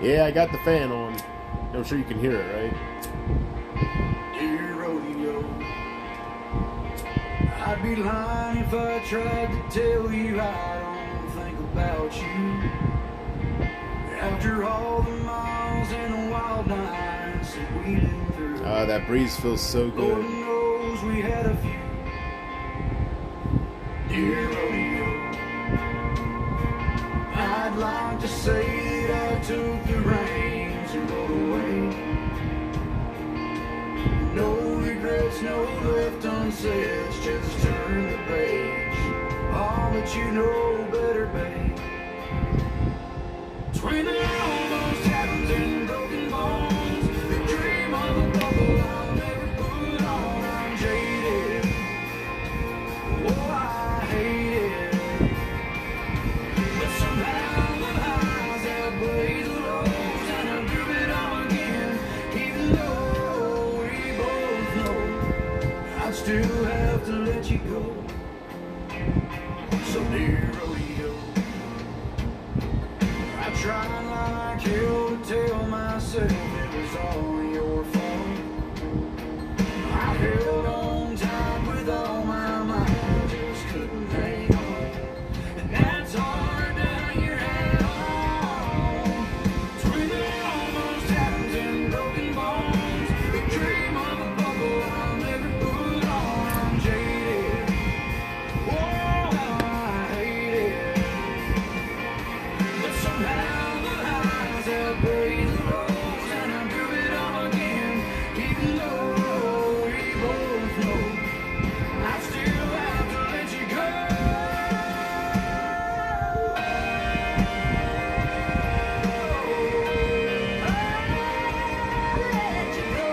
Yeah, I got the fan on. I'm sure you can hear it, right? Dear rodeo, I'd be lying if I tried to tell you I don't think about you. After all the miles and the wild nights that we've been through, That breeze feels so Lord good. knows we had a few. Dear rodeo, I'd like to say that I took the reins and rode away. No regrets, no left unsaid, just turn the page. All that you know better, babe. 20 almost happens in broken bones. The dream of a bubble I'll never put on. I'm jaded. Oh, I hate it. But somehow the highs outweigh the lows, and I'll do it all again. Even though we both know I'd still have to let you go. So dear rodeo, I tried like hell to tell myself it was all your fault. I held on tight with all my might, I just couldn't hang on. And that's hard to hang your head on. Twinning almost happens in broken bones. The dream of a bubble I'll never put on. I'm jaded. Oh, how I hate it. But somehow the highs outweigh the lows, and I'll do it all again. Even though we both know I still have to let you go. Let you go.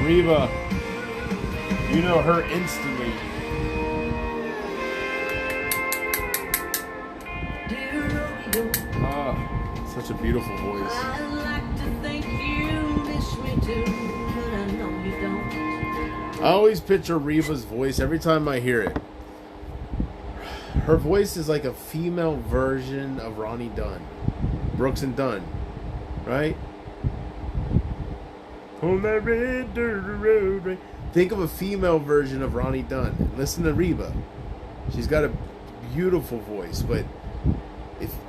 Reba. You know her instantly. Dear rodeo, Such a beautiful voice. I'd like to think you miss me too, but I know you don't. I always picture Reba's voice every time I hear it. Her voice is like a female version of Ronnie Dunn. Brooks and Dunn. Right? On that red dirt road. Right? Think of a female version of Ronnie Dunn. Listen to Reba. She's got a beautiful voice, but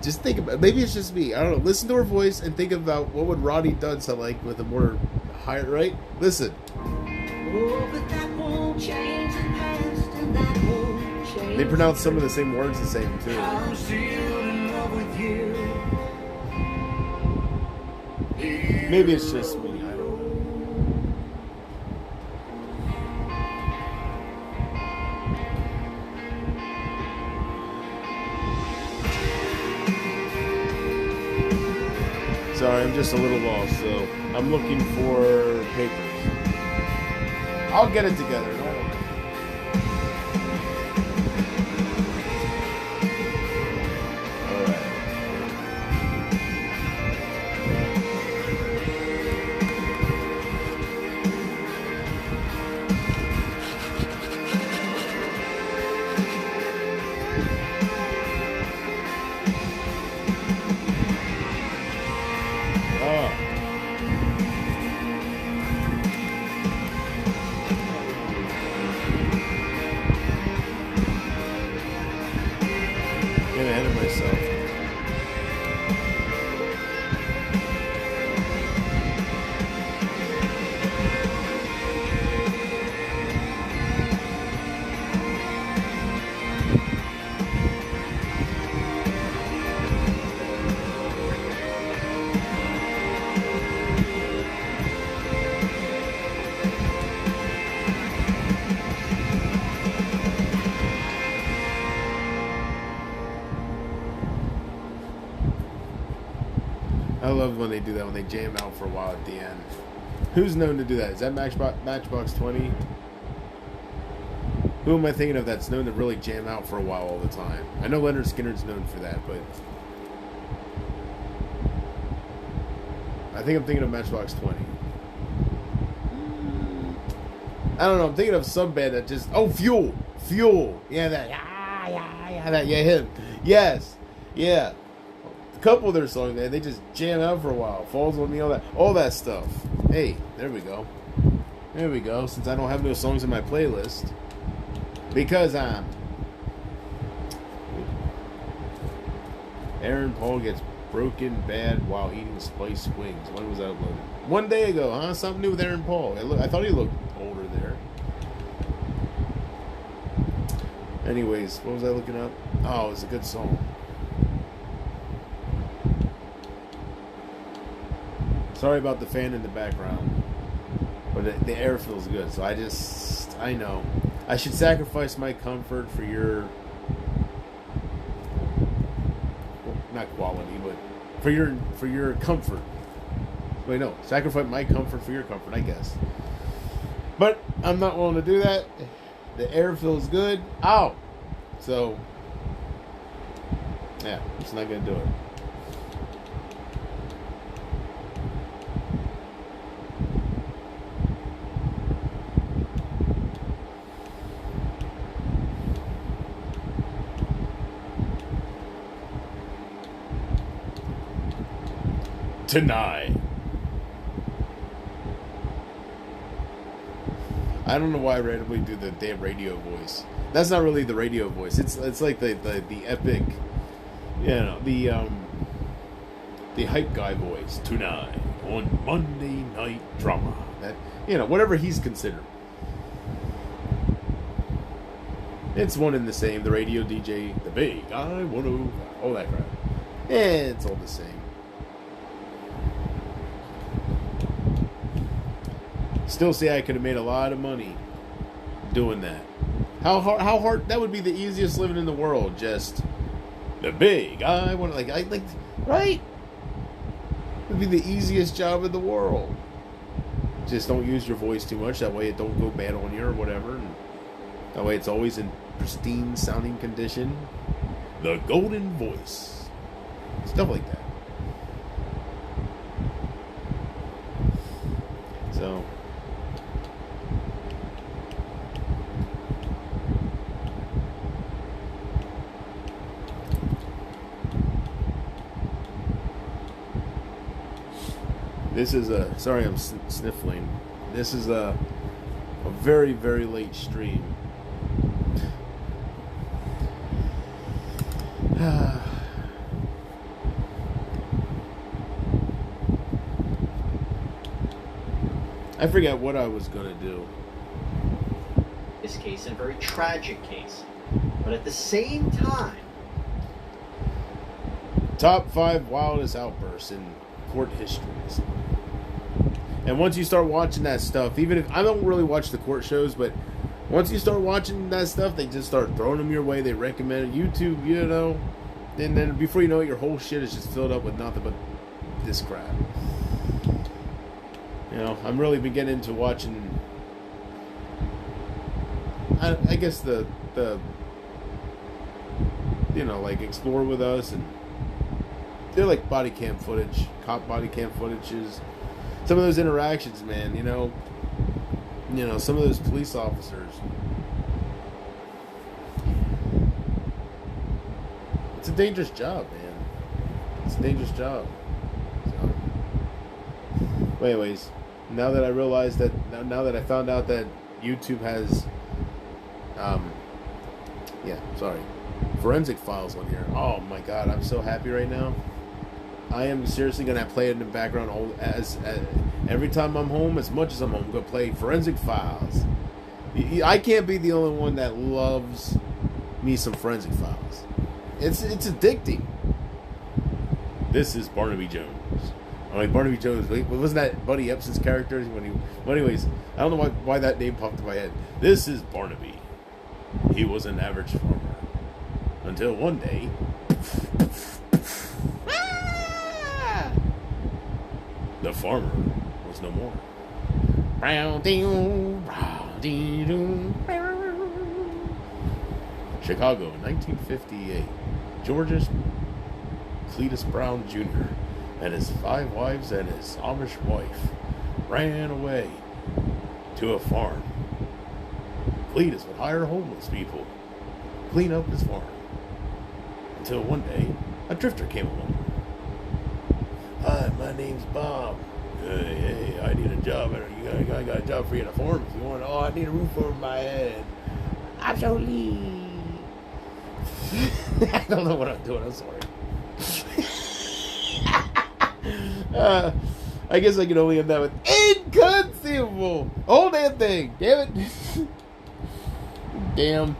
just think about, maybe it's just me. I don't know. Listen to her voice and think about what would Ronnie Dunn sound like with a more higher, right? Listen. Oh, but that won't change the past, and that won't change. They pronounce some of the same words the same too. I'm still in love with you. Maybe it's just me. I don't know. Sorry, I'm just a little lost, so I'm looking for papers. I'll get it together. Don't worry. All right. Get ahead of myself. I love when they do that, when they jam out for a while at the end. Who's known to do that? Is that Matchbox 20? Who am I thinking of that's known to really jam out for a while all the time? I know Leonard Skinner's known for that, but I think I'm thinking of Matchbox 20. I don't know. I'm thinking of some band that just... Oh, Fuel. Yeah, that. Yeah, that. Yeah, him. Yes. Yeah. A couple of their songs, man, they just jam out for a while. Falls on Me, all that stuff. Hey, there we go. There we go. Since I don't have no songs in my playlist, because Aaron Paul gets broken bad while eating spiced wings. When was that uploaded? 1 day ago, huh? Something new with Aaron Paul. I thought he looked older there. Anyways, what was I looking up? Oh, it was a good song. Sorry about the fan in the background, but the air feels good. So I know I should sacrifice my comfort for your, well, not quality, but for your comfort. Wait, no, sacrifice my comfort for your comfort, I guess. But I'm not willing to do that. The air feels good. Ow! So, yeah, it's not gonna do it. Tonight. I don't know why I randomly do the damn radio voice. That's not really the radio voice. It's like the epic, the hype guy voice. Tonight on Monday Night Drama. That, whatever he's considered. It's one and the same. The radio DJ, the big guy, all that crap. It's all the same. Still say I could have made a lot of money doing that. How hard that would be. The easiest living in the world. Just the big I want right. Would be the easiest job in the world. Just don't use your voice too much. That way it don't go bad on you or whatever. And that way it's always in pristine sounding condition. The golden voice. Stuff like that. So. This is sorry I'm sniffling. This is a very, very late stream. I forgot what I was going to do. This case, a very tragic case. But at the same time... Top 5 wildest outbursts in court histories. And once you start watching that stuff, even if I don't really watch the court shows, but once you start watching that stuff, they just start throwing them your way. They recommend it. YouTube, and then before you know it, your whole shit is just filled up with nothing but this crap. I'm really beginning to watching. I guess the like Explore With Us, and they're like body cam footage, cop body cam footages. Some of those interactions, man, some of those police officers. It's a dangerous job, man. It's a dangerous job. So. But anyways, now that I realized that, now that I found out that YouTube has, forensic files on here. Oh my God, I'm so happy right now. I am seriously gonna play it in the background as every time I'm home. As much as I'm home, I'm gonna play Forensic Files. I can't be the only one that loves me some Forensic Files. It's addicting. This is Barnaby Jones. I'm like, Barnaby Jones. Wasn't that Buddy Epson's character? Well, anyways, I don't know why that name popped in my head. This is Barnaby. He was an average farmer until one day. The farmer was no more. Chicago, 1958. George Cletus Brown Jr. and his 5 wives and his Amish wife ran away to a farm. Cletus would hire homeless people to clean up his farm. Until one day, a drifter came along. my name's Bob. Hey, I need a job. I got a job for you in a farm if you want. Oh, I need a roof over my head. Absolutely. I don't know what I'm doing. I'm sorry. I guess I can only end that with inconceivable. Whole damn thing. Damn it. Damn.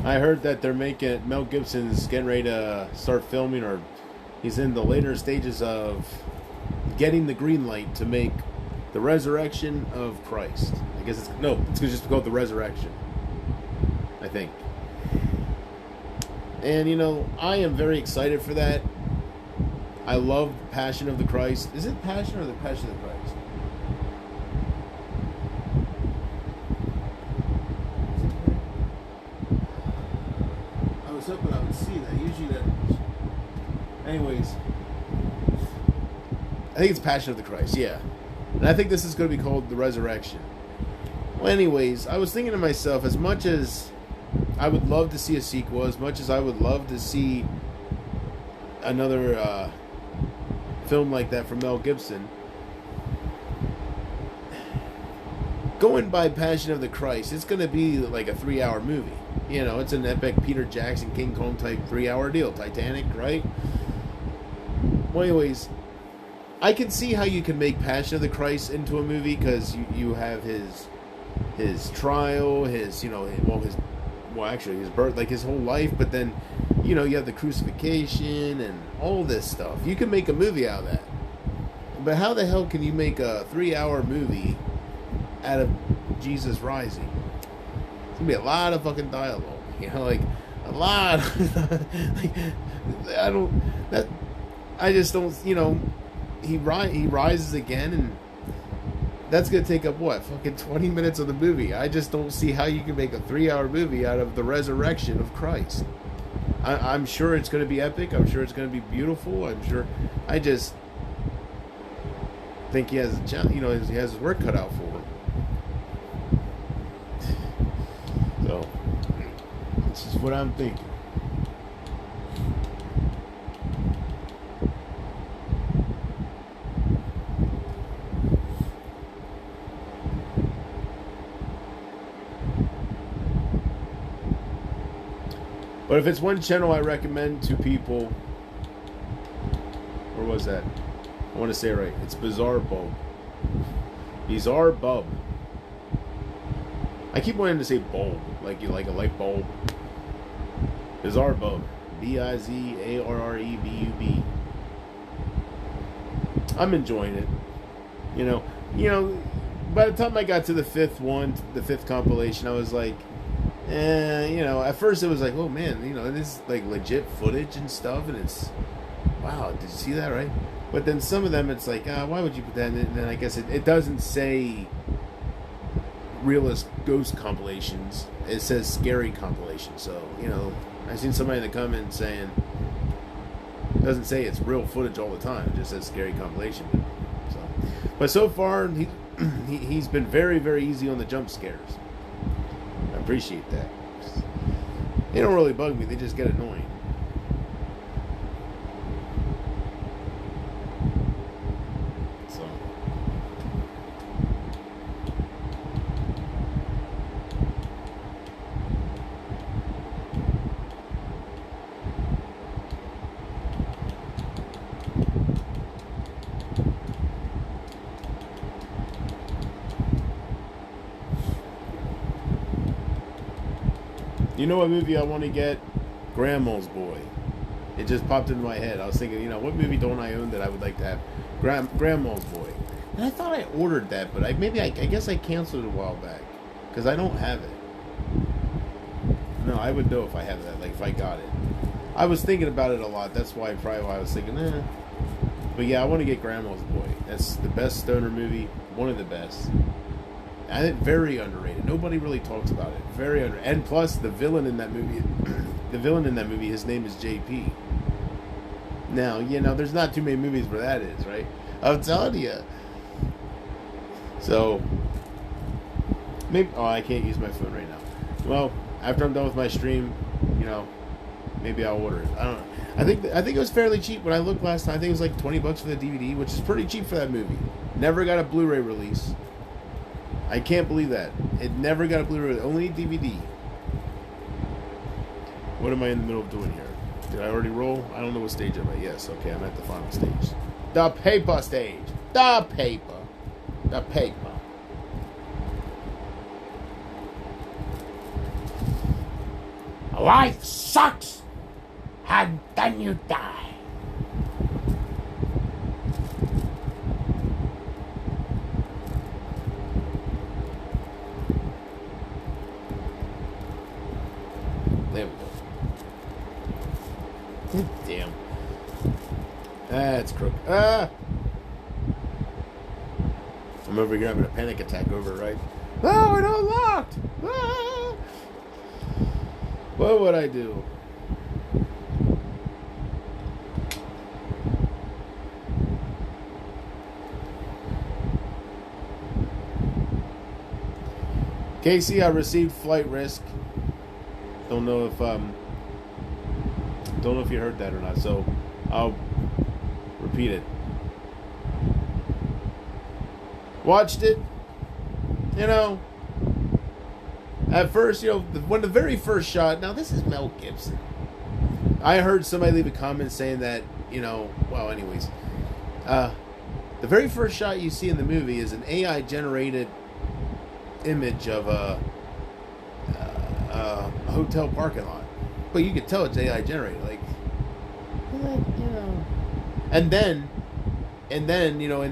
I heard that they're making Mel Gibson's getting ready to start filming, or he's in the later stages of getting the green light to make the Resurrection of Christ. I guess it's just called the Resurrection, I think. And I am very excited for that. I love Passion of the Christ. Is it Passion or the Passion of the Christ? Up, but I would see that. Usually that. Anyways, I think it's Passion of the Christ, yeah. And I think this is going to be called The Resurrection. Well, anyways, I was thinking to myself, as much as I would love to see a sequel, as much as I would love to see another film like that from Mel Gibson, going by Passion of the Christ, it's going to be like a 3-hour movie. It's an epic Peter Jackson, King Kong type 3-hour deal. Titanic, right? Well, anyways, I can see how you can make Passion of the Christ into a movie, because you have his trial, his birth, like his whole life, but then, you have the crucifixion and all this stuff. You can make a movie out of that. But how the hell can you make a 3-hour movie out of Jesus rising? It's gonna be a lot of fucking dialogue, like a lot. I just don't, he rises again, and that's gonna take up fucking 20 minutes of the movie. I just don't see how you can make a 3-hour movie out of the resurrection of Christ. I'm sure it's gonna be epic. I'm sure it's gonna be beautiful. I just think he has a challenge. He has his work cut out for him. So, this is what I'm thinking. But if it's one channel I recommend to people, where was that? I want to say it right. It's Bizarre Bub. Bizarre Bub. I keep wanting to say bulb, like you like a light bulb. Bizarre Bub. Bizarrebub. I'm enjoying it. By the time I got to the fifth compilation, I was like, at first it was like, oh man, it is like legit footage and stuff, and it's, wow, did you see that, right? But then some of them, it's like, why would you put that in? And then I guess it doesn't say realist ghost compilations. It says scary compilations. So, I've seen somebody in the comments saying, it doesn't say it's real footage all the time. It just says scary compilation. But so far, he's been very, very easy on the jump scares. I appreciate that. They don't really bug me. They just get annoying. You know what movie I want to get? Grandma's Boy. It just popped into my head. I was thinking, what movie don't I own that I would like to have? Grandma's Boy. And I thought I ordered that, but I guess I canceled it a while back because I don't have it. No, I would know if I have that, like if I got it. I was thinking about it a lot. That's why I was thinking, But yeah, I want to get Grandma's Boy. That's the best stoner movie. One of the best. I think very underrated. Nobody really talks about it. Very underrated. And plus, the villain in that movie, his name is JP. Now, there's not too many movies where that is, right? I'm telling you. So, maybe. Oh, I can't use my phone right now. Well, after I'm done with my stream, maybe I'll order it. I don't know. I think it was fairly cheap when I looked last time. I think it was like $20 for the DVD, which is pretty cheap for that movie. Never got a Blu-ray release. I can't believe that. It never got a Blu-ray, only DVD. What am I in the middle of doing here? Did I already roll? I don't know what stage I'm at. Yes, okay, I'm at the final stage. The paper stage. The paper. The paper. Life sucks, and then you die. There we go. Damn. That's crook. I'm over here having a panic attack over it, right? Oh, it unlocked! Ah! What would I do? Casey, I received flight risk. Don't know if you heard that or not, so I'll repeat it. Watched it, at first, when the very first shot, now this is Mel Gibson. I heard somebody leave a comment saying that, well, anyways, the very first shot you see in the movie is an AI generated image of a hotel parking lot, but you could tell it's AI generated, and then in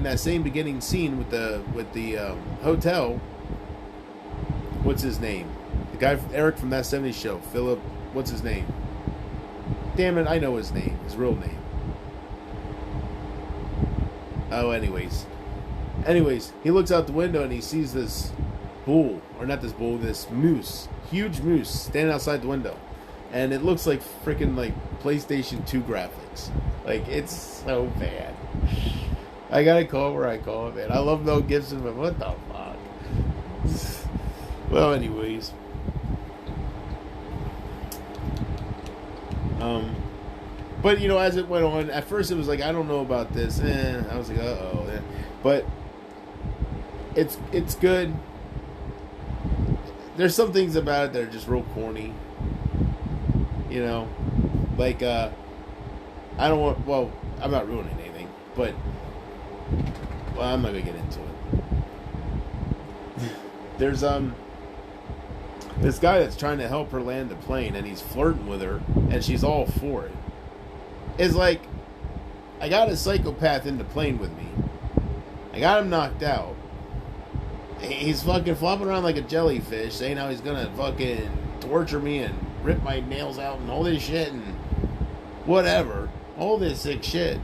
that same beginning scene with the hotel, what's his name? The guy Eric from That 70s Show, Philip. What's his name? Damn it, I know his name, his real name. Oh, anyways, he looks out the window and he sees this this moose, huge moose, standing outside the window, and it looks like freaking PlayStation 2 graphics. It's so bad. I gotta call it where I call it, man. I love Mel Gibson, but what the fuck? Well, anyways, but as it went on, at first it was like, I don't know about this. I was like, uh-oh, but it's good. There's some things about it that are just real corny. I don't want. Well, I'm not ruining anything, but I'm not gonna get into it. There's this guy that's trying to help her land the plane, and he's flirting with her, and she's all for it. It's like, I got a psychopath in the plane with me. I got him knocked out. He's fucking flopping around like a jellyfish, saying how he's gonna fucking torture me and rip my nails out and all this shit and whatever. All this sick shit.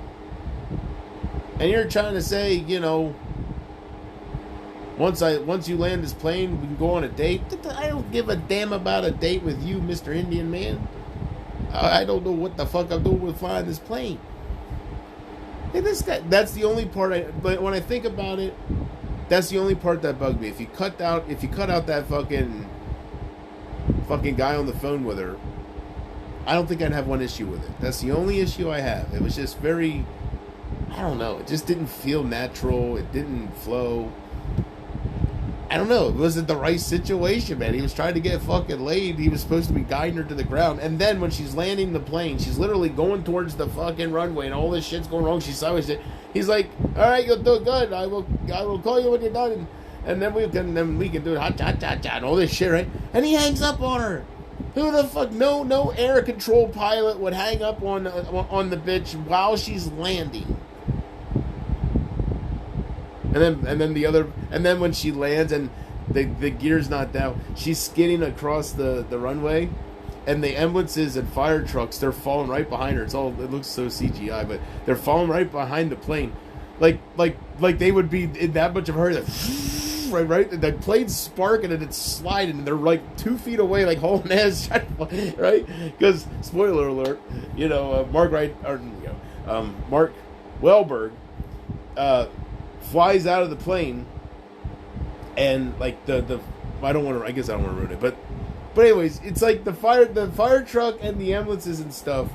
And you're trying to say, once you land this plane, we can go on a date. I don't give a damn about a date with you, Mr. Indian Man. I don't know what the fuck I'm doing with flying this plane. Hey, this guy, that's the only part but when I think about it, that's the only part that bugged me. If you cut out that fucking guy on the phone with her, I don't think I'd have one issue with it. That's the only issue I have. It was just very, I don't know, it just didn't feel natural. It didn't flow. I don't know. It wasn't the right situation, man. He was trying to get fucking laid. He was supposed to be guiding her to the ground. And then when she's landing the plane, she's literally going towards the fucking runway and all this shit's going wrong. She's sideways. He's like, all right, you'll do good. I will call you when you're done. And then we can do it. Hot, hot, hot, hot, and all this shit, right? And he hangs up on her. Who the fuck? No air control pilot would hang up on the bitch while she's landing. And then when she lands and the gear's not down, she's skidding across the runway, and the ambulances and fire trucks, they're falling right behind her. It looks so CGI, but they're falling right behind the plane, like they would be in that much of a hurry. Like, right, the plane's sparking and it's sliding, and they're like 2 feet away, like hauling ass, right? Because spoiler alert, Mark Wahlberg flies out of the plane, and like the I don't want to ruin it, but anyways, it's like the fire truck and the ambulances and stuff,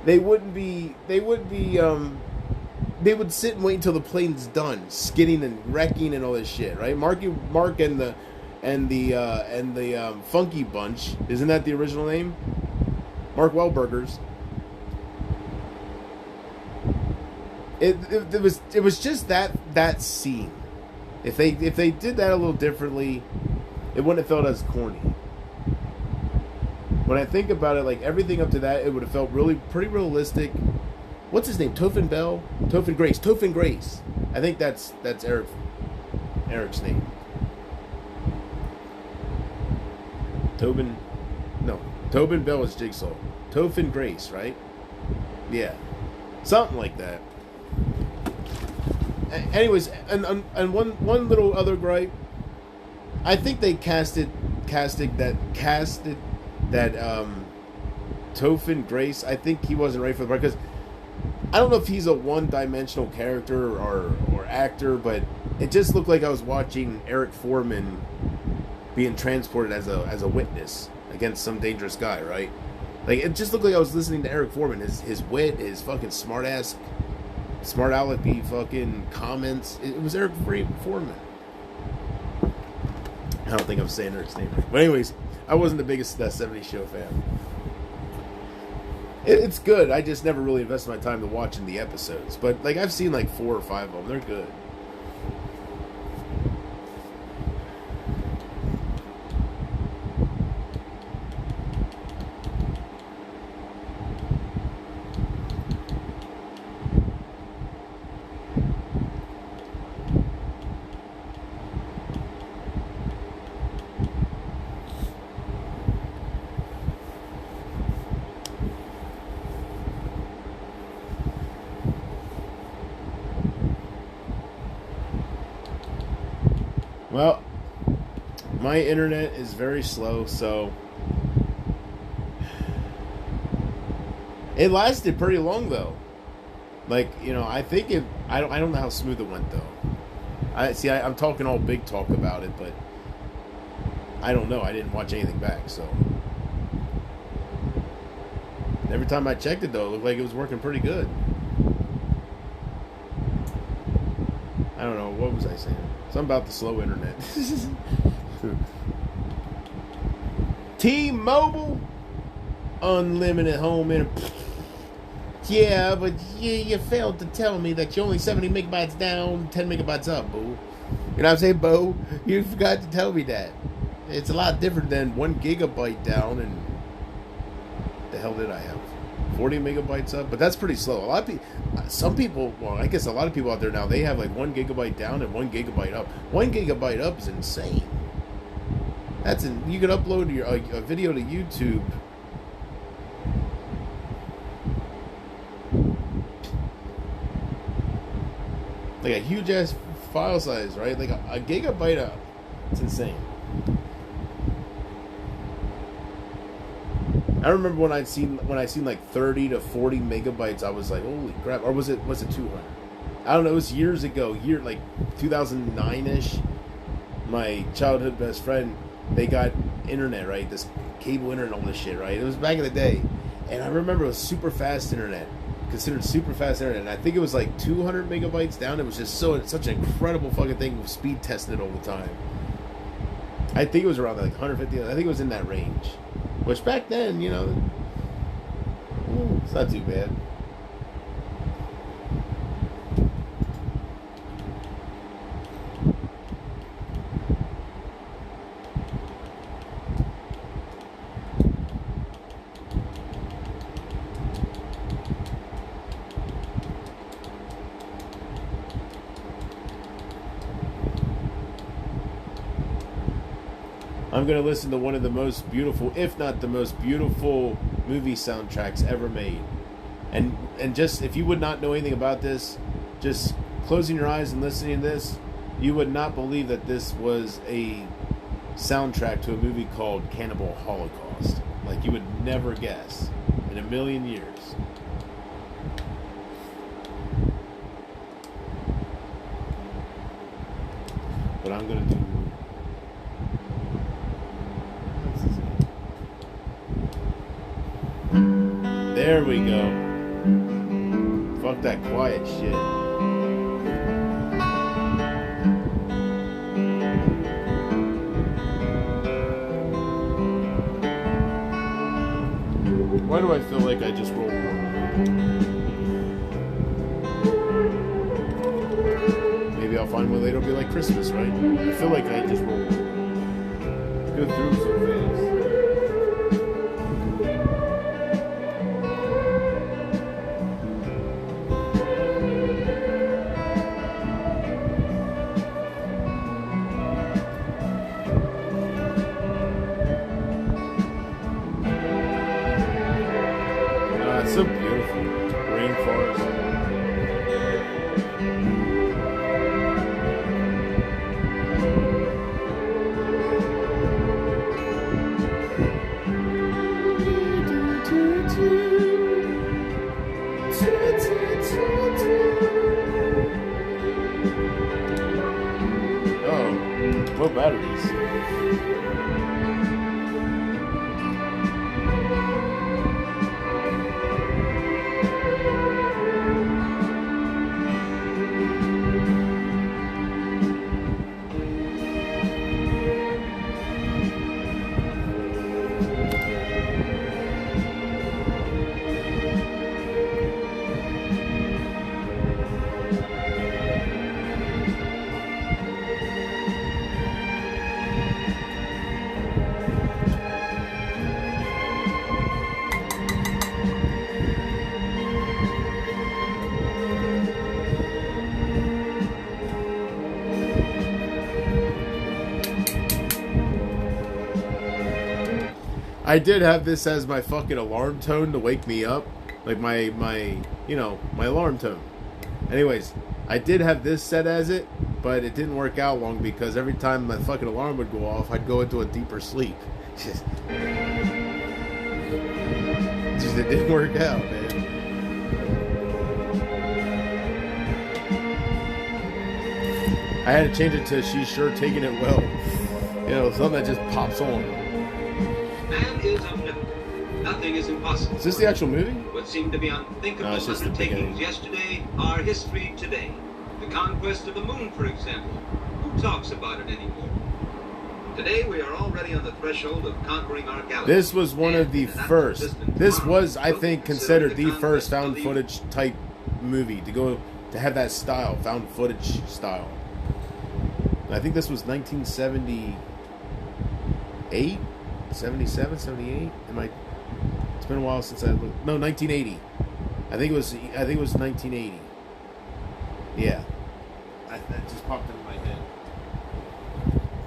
they would sit and wait until the plane's done skidding and wrecking and all this shit, right? Mark and the Funky Bunch, isn't that the original name? Mark Wahlburgers. It was just that scene. If they did that a little differently, it wouldn't have felt as corny. When I think about it, like everything up to that, it would have felt pretty realistic. What's his name? Tophin Grace. I think that's Eric's name. Tobin Bell is Jigsaw. Tophin Grace, right? Yeah, something like that. Anyways, and one little other gripe. I think they casted that Tophin Grace. I think he wasn't right for the part, because I don't know if he's a one-dimensional character or actor, but it just looked like I was watching Eric Foreman being transported as a witness against some dangerous guy, right? Like, it just looked like I was listening to Eric Foreman, his wit, his fucking smart alecky fucking comments. It was Eric Foreman. I don't think I'm saying Eric's name right. But anyways, I wasn't the biggest 70s Show fan. It's good. I just never really invested my time to watching the episodes. But like, I've seen like 4 or 5 of them. They're good. Well, my internet is very slow, so it lasted pretty long though. Like, I think I don't know how smooth it went though. I'm talking all big talk about it, but I don't know. I didn't watch anything back, so every time I checked it though, it looked like it was working pretty good. I don't know, what was I saying? Something about the slow internet. T-Mobile, unlimited home internet. Yeah, but you failed to tell me that you're only 70 megabytes down, 10 megabytes up, boo. You know what I'm saying, Bo? You forgot to tell me that. It's a lot different than 1 gigabyte down and the hell did I have? 40 megabytes up, but that's pretty slow. Some people, well, I guess a lot of people out there now, they have like 1 gigabyte down and 1 gigabyte up. 1 gigabyte up is insane. You can upload a video to YouTube. Like a huge ass file size, right? Like a gigabyte up. It's insane. I remember when I seen like 30 to 40 megabytes, I was like, holy crap. Or was it 200? I don't know, it was years ago, like 2009-ish. My childhood best friend, they got internet, right? This cable internet, all this shit, right? It was back in the day. And I remember it was super fast internet. Considered super fast internet. And I think it was like 200 megabytes down. It was just such an incredible fucking thing. With speed testing it all the time. I think it was around like 150. I think it was in that range. Which back then, it's not too bad. I'm going to listen to one of the most beautiful, if not the most beautiful movie soundtracks ever made. And just, if you would not know anything about this, just closing your eyes and listening to this, you would not believe that this was a soundtrack to a movie called Cannibal Holocaust. Like, you would never guess in a million years. But I'm going to do... There we go. Fuck that quiet shit. Why do I feel like I just rolled one? Maybe I'll find one later. It'll be like Christmas, right? I feel like I just rolled one. Go through so fast. It's so beautiful. Rainforest. Oh, low batteries. I did have this as my fucking alarm tone to wake me up. Like my alarm tone. Anyways, I did have this set as it, but it didn't work out long because every time my fucking alarm would go off, I'd go into a deeper sleep. Just it didn't work out, man. I had to change it to She's Sure Taking It Well. You know, something that just pops on. Man is omnipotent. Nothing is impossible. Is this the actual movie? What seemed to be unthinkable No, it's just the undertakings beginning. yesterday are history today. The conquest of the moon, for example. Who talks about it anymore? Today we are already on the threshold of conquering our galaxy. This was one of the And in that first. distant This tomorrow, was, I we'll think, consider considered the first conquest of found the footage type movie to have that style, found footage style. I think this was 1978, 77, 78. It's been a while since I looked. No, 1980. I think it was 1980. Yeah, that just popped into my head.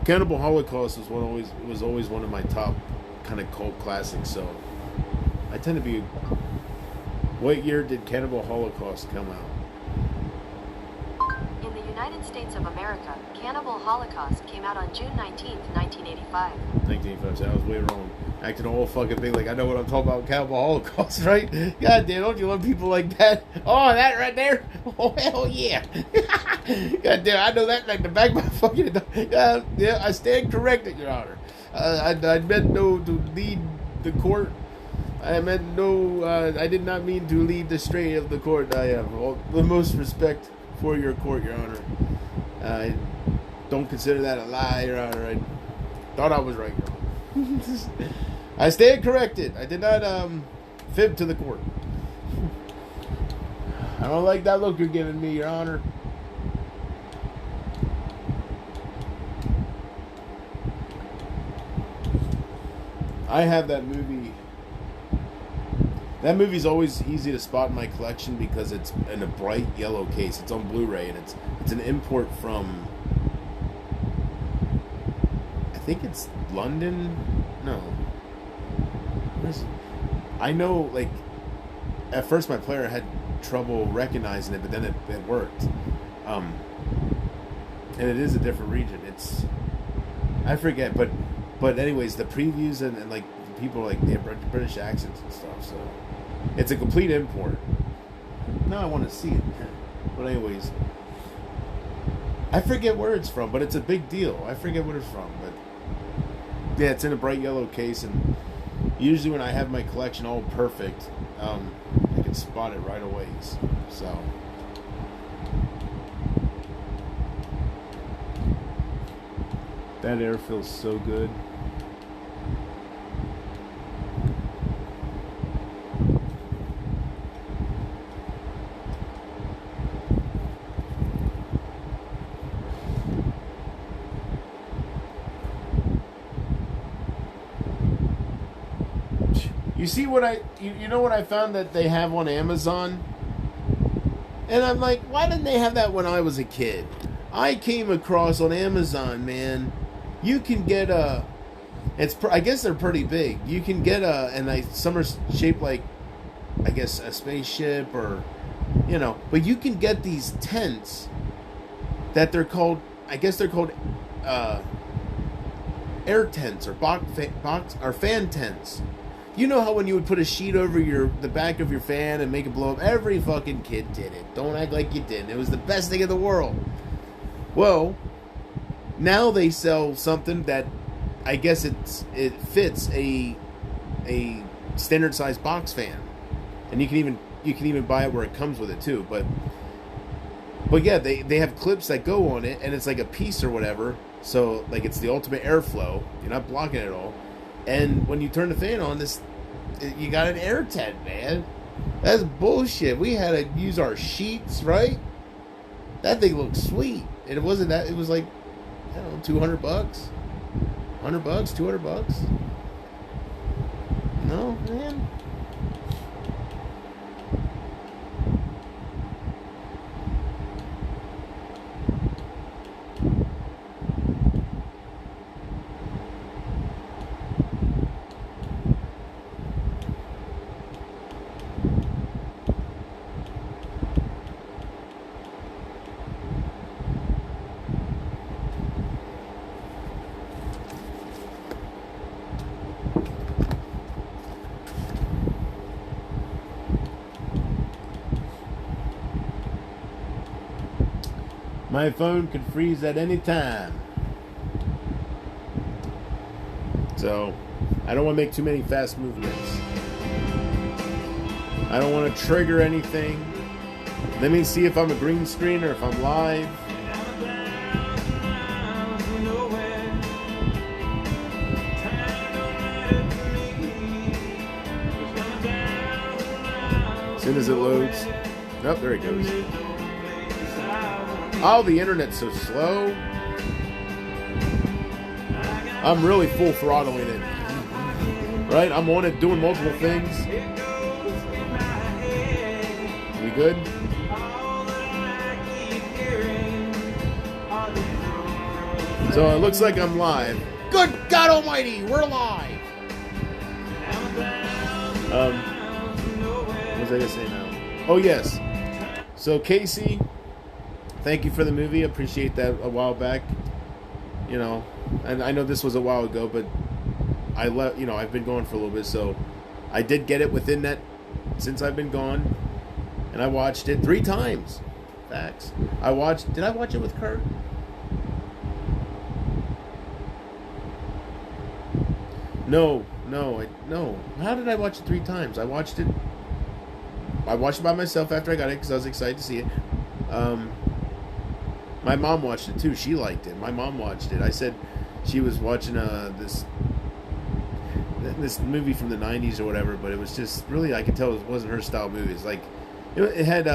Cannibal Holocaust was always one of my top kind of cult classics. So I tend to be. What year did Cannibal Holocaust come out? In the United States of America, Cannibal Holocaust came out on June 19th, 1985. 1985. So I was way wrong. Acting a whole fucking thing like I know what I'm talking about. Cannibal Holocaust, right? God damn, don't you love people like that? Oh, that right there? Oh, hell yeah. God damn, I know that like the back of my fucking... yeah, I stand corrected, Your Honor. I meant no to lead the court. I meant no... I did not mean to lead the stray of the court. I have all the most respect for your court, Your Honor. I don't consider that a lie, Your Honor. I thought I was right, Your Honor. I stand corrected. I did not fib to the court. I don't like that look you're giving me, Your Honor. I have that movie. That movie's always easy to spot in my collection because it's in a bright yellow case. It's on Blu-ray and it's an import from, I think it's London. No. I know, like, at first my player had trouble recognizing it, but then it worked. And it is a different region. I forget, but anyways, the previews and like people like they have British accents and stuff, so it's a complete import. Now I want to see it, but anyways, I forget where it's from, but it's a big deal. I forget what it's from, but yeah, it's in a bright yellow case, and usually when I have my collection all perfect, I can spot it right away. So. That air feels so good. You see what you know what I found that they have on Amazon? And I'm like, why didn't they have that when I was a kid? I came across on Amazon, man. You can get I guess they're pretty big. You can get some are shaped like, I guess, a spaceship or, but you can get these tents that they're called, I guess they're called, air tents or fan tents. You know how when you would put a sheet over the back of your fan and make it blow up? Every fucking kid did it. Don't act like you didn't. It was the best thing in the world. Well, now they sell something that I guess it fits a standard size box fan, and you can even buy it where it comes with it too. But yeah, they have clips that go on it, and it's like a piece or whatever. So like it's the ultimate airflow. You're not blocking it at all. And when you turn the fan on, you got an air tent, man. That's bullshit. We had to use our sheets, right? That thing looked sweet, and it wasn't that. It was like, I don't know, $200, $100, $200. No, man. My phone could freeze at any time. So, I don't want to make too many fast movements. I don't want to trigger anything. Let me see if I'm a green screen or if I'm live. As soon as it loads. Oh, there it goes. Oh, the internet's so slow. I'm really full throttling it. Right? I'm on it doing multiple things. We good? So it looks like I'm live. Good God Almighty, we're live! What was I gonna say now? Oh, yes. So, Casey, thank you for the movie. Appreciate that a while back. And I know this was a while ago, but I've been gone for a little bit, so I did get it within that since I've been gone. And I watched it 3 times. Facts. Did I watch it with Kurt? No. How did I watch it 3 times? I watched it by myself after I got it because I was excited to see it. My mom watched it too. She liked it. My mom watched it. I said she was watching this movie from the 90s or whatever, but it was just really, I could tell it wasn't her style movie. It's like it had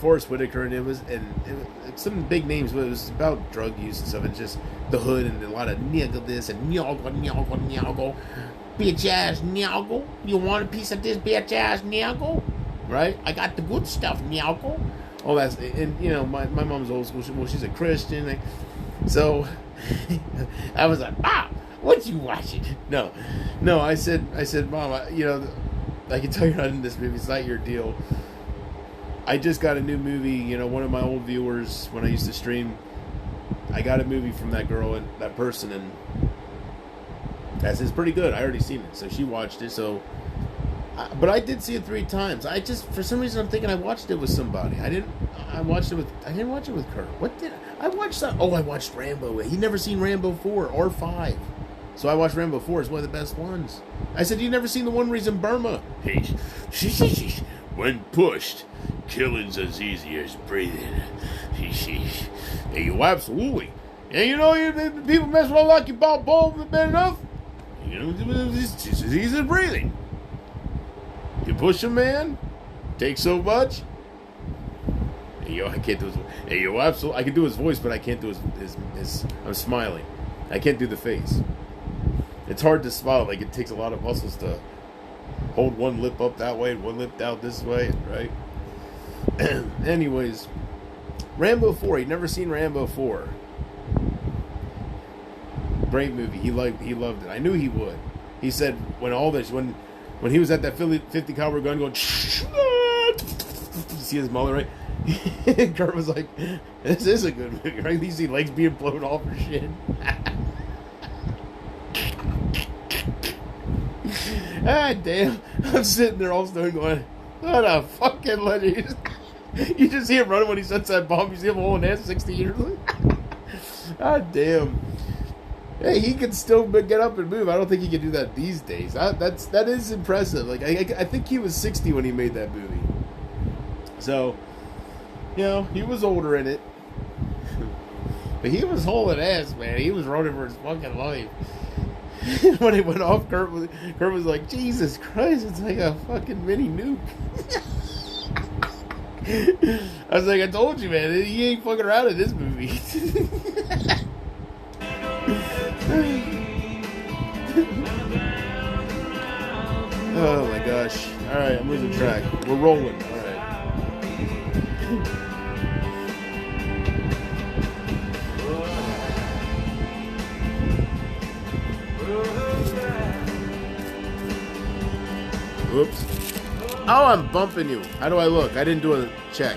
Forrest Whitaker and it was some big names, but it was about drug use and stuff. And just the hood and a lot of nigga this and nyago, bitch ass nyago. You want a piece of this bitch ass nyago? Right? I got the good stuff, nyago. Oh, that's, and my mom's old school. Well, she's a Christian, so I was like, What you watching? No, I said, Mom, I can tell you're not in this movie. It's not your deal. I just got a new movie. One of my old viewers, when I used to stream, I got a movie from that girl and that person, and that says pretty good. I already seen it, so she watched it. So, but I did see it 3 times. I just, for some reason, I'm thinking I watched it with somebody. I didn't watch it with Kurt. What did I watched that? Oh, I watched Rambo. He'd never seen Rambo 4 or 5. So I watched Rambo 4. It's one of the best ones. I said, you never seen the one where he's in Burma? Hey, when pushed, killing's as easy as breathing. Hey, absolutely. And people mess around like you ball bad enough. It's just as easy as breathing. You push a man, take so much. Hey, I can't do his. Hey, absolutely. I can do his voice, but I can't do his. I'm smiling. I can't do the face. It's hard to smile. Like, it takes a lot of muscles to hold one lip up that way and one lip down this way, right? Anyways, Rambo 4. He'd never seen Rambo 4. Great movie. He loved it. I knew he would. He said when he was at that 50 caliber gun going, you see his mullet, right? Kurt was like, this is a good movie, right? You see legs being blown off or shit. Ah, damn. I'm sitting there all stone going, what a fucking legend. You just see him running when he sets that bomb. You see him holding ass 60 years later. Ah, damn. Hey, he can still get up and move. I don't think he can do that these days. That is impressive. Like, I think he was 60 when he made that movie. So, he was older in it. But he was hauling ass, man. He was running for his fucking life. When it went off, Kurt was like, Jesus Christ, it's like a fucking mini nuke. I was like, I told you, man, he ain't fucking around in this movie. Oh my gosh. Alright, I'm losing track. We're rolling. Alright. Oops. Oh, I'm bumping you. How do I look? I didn't do a check.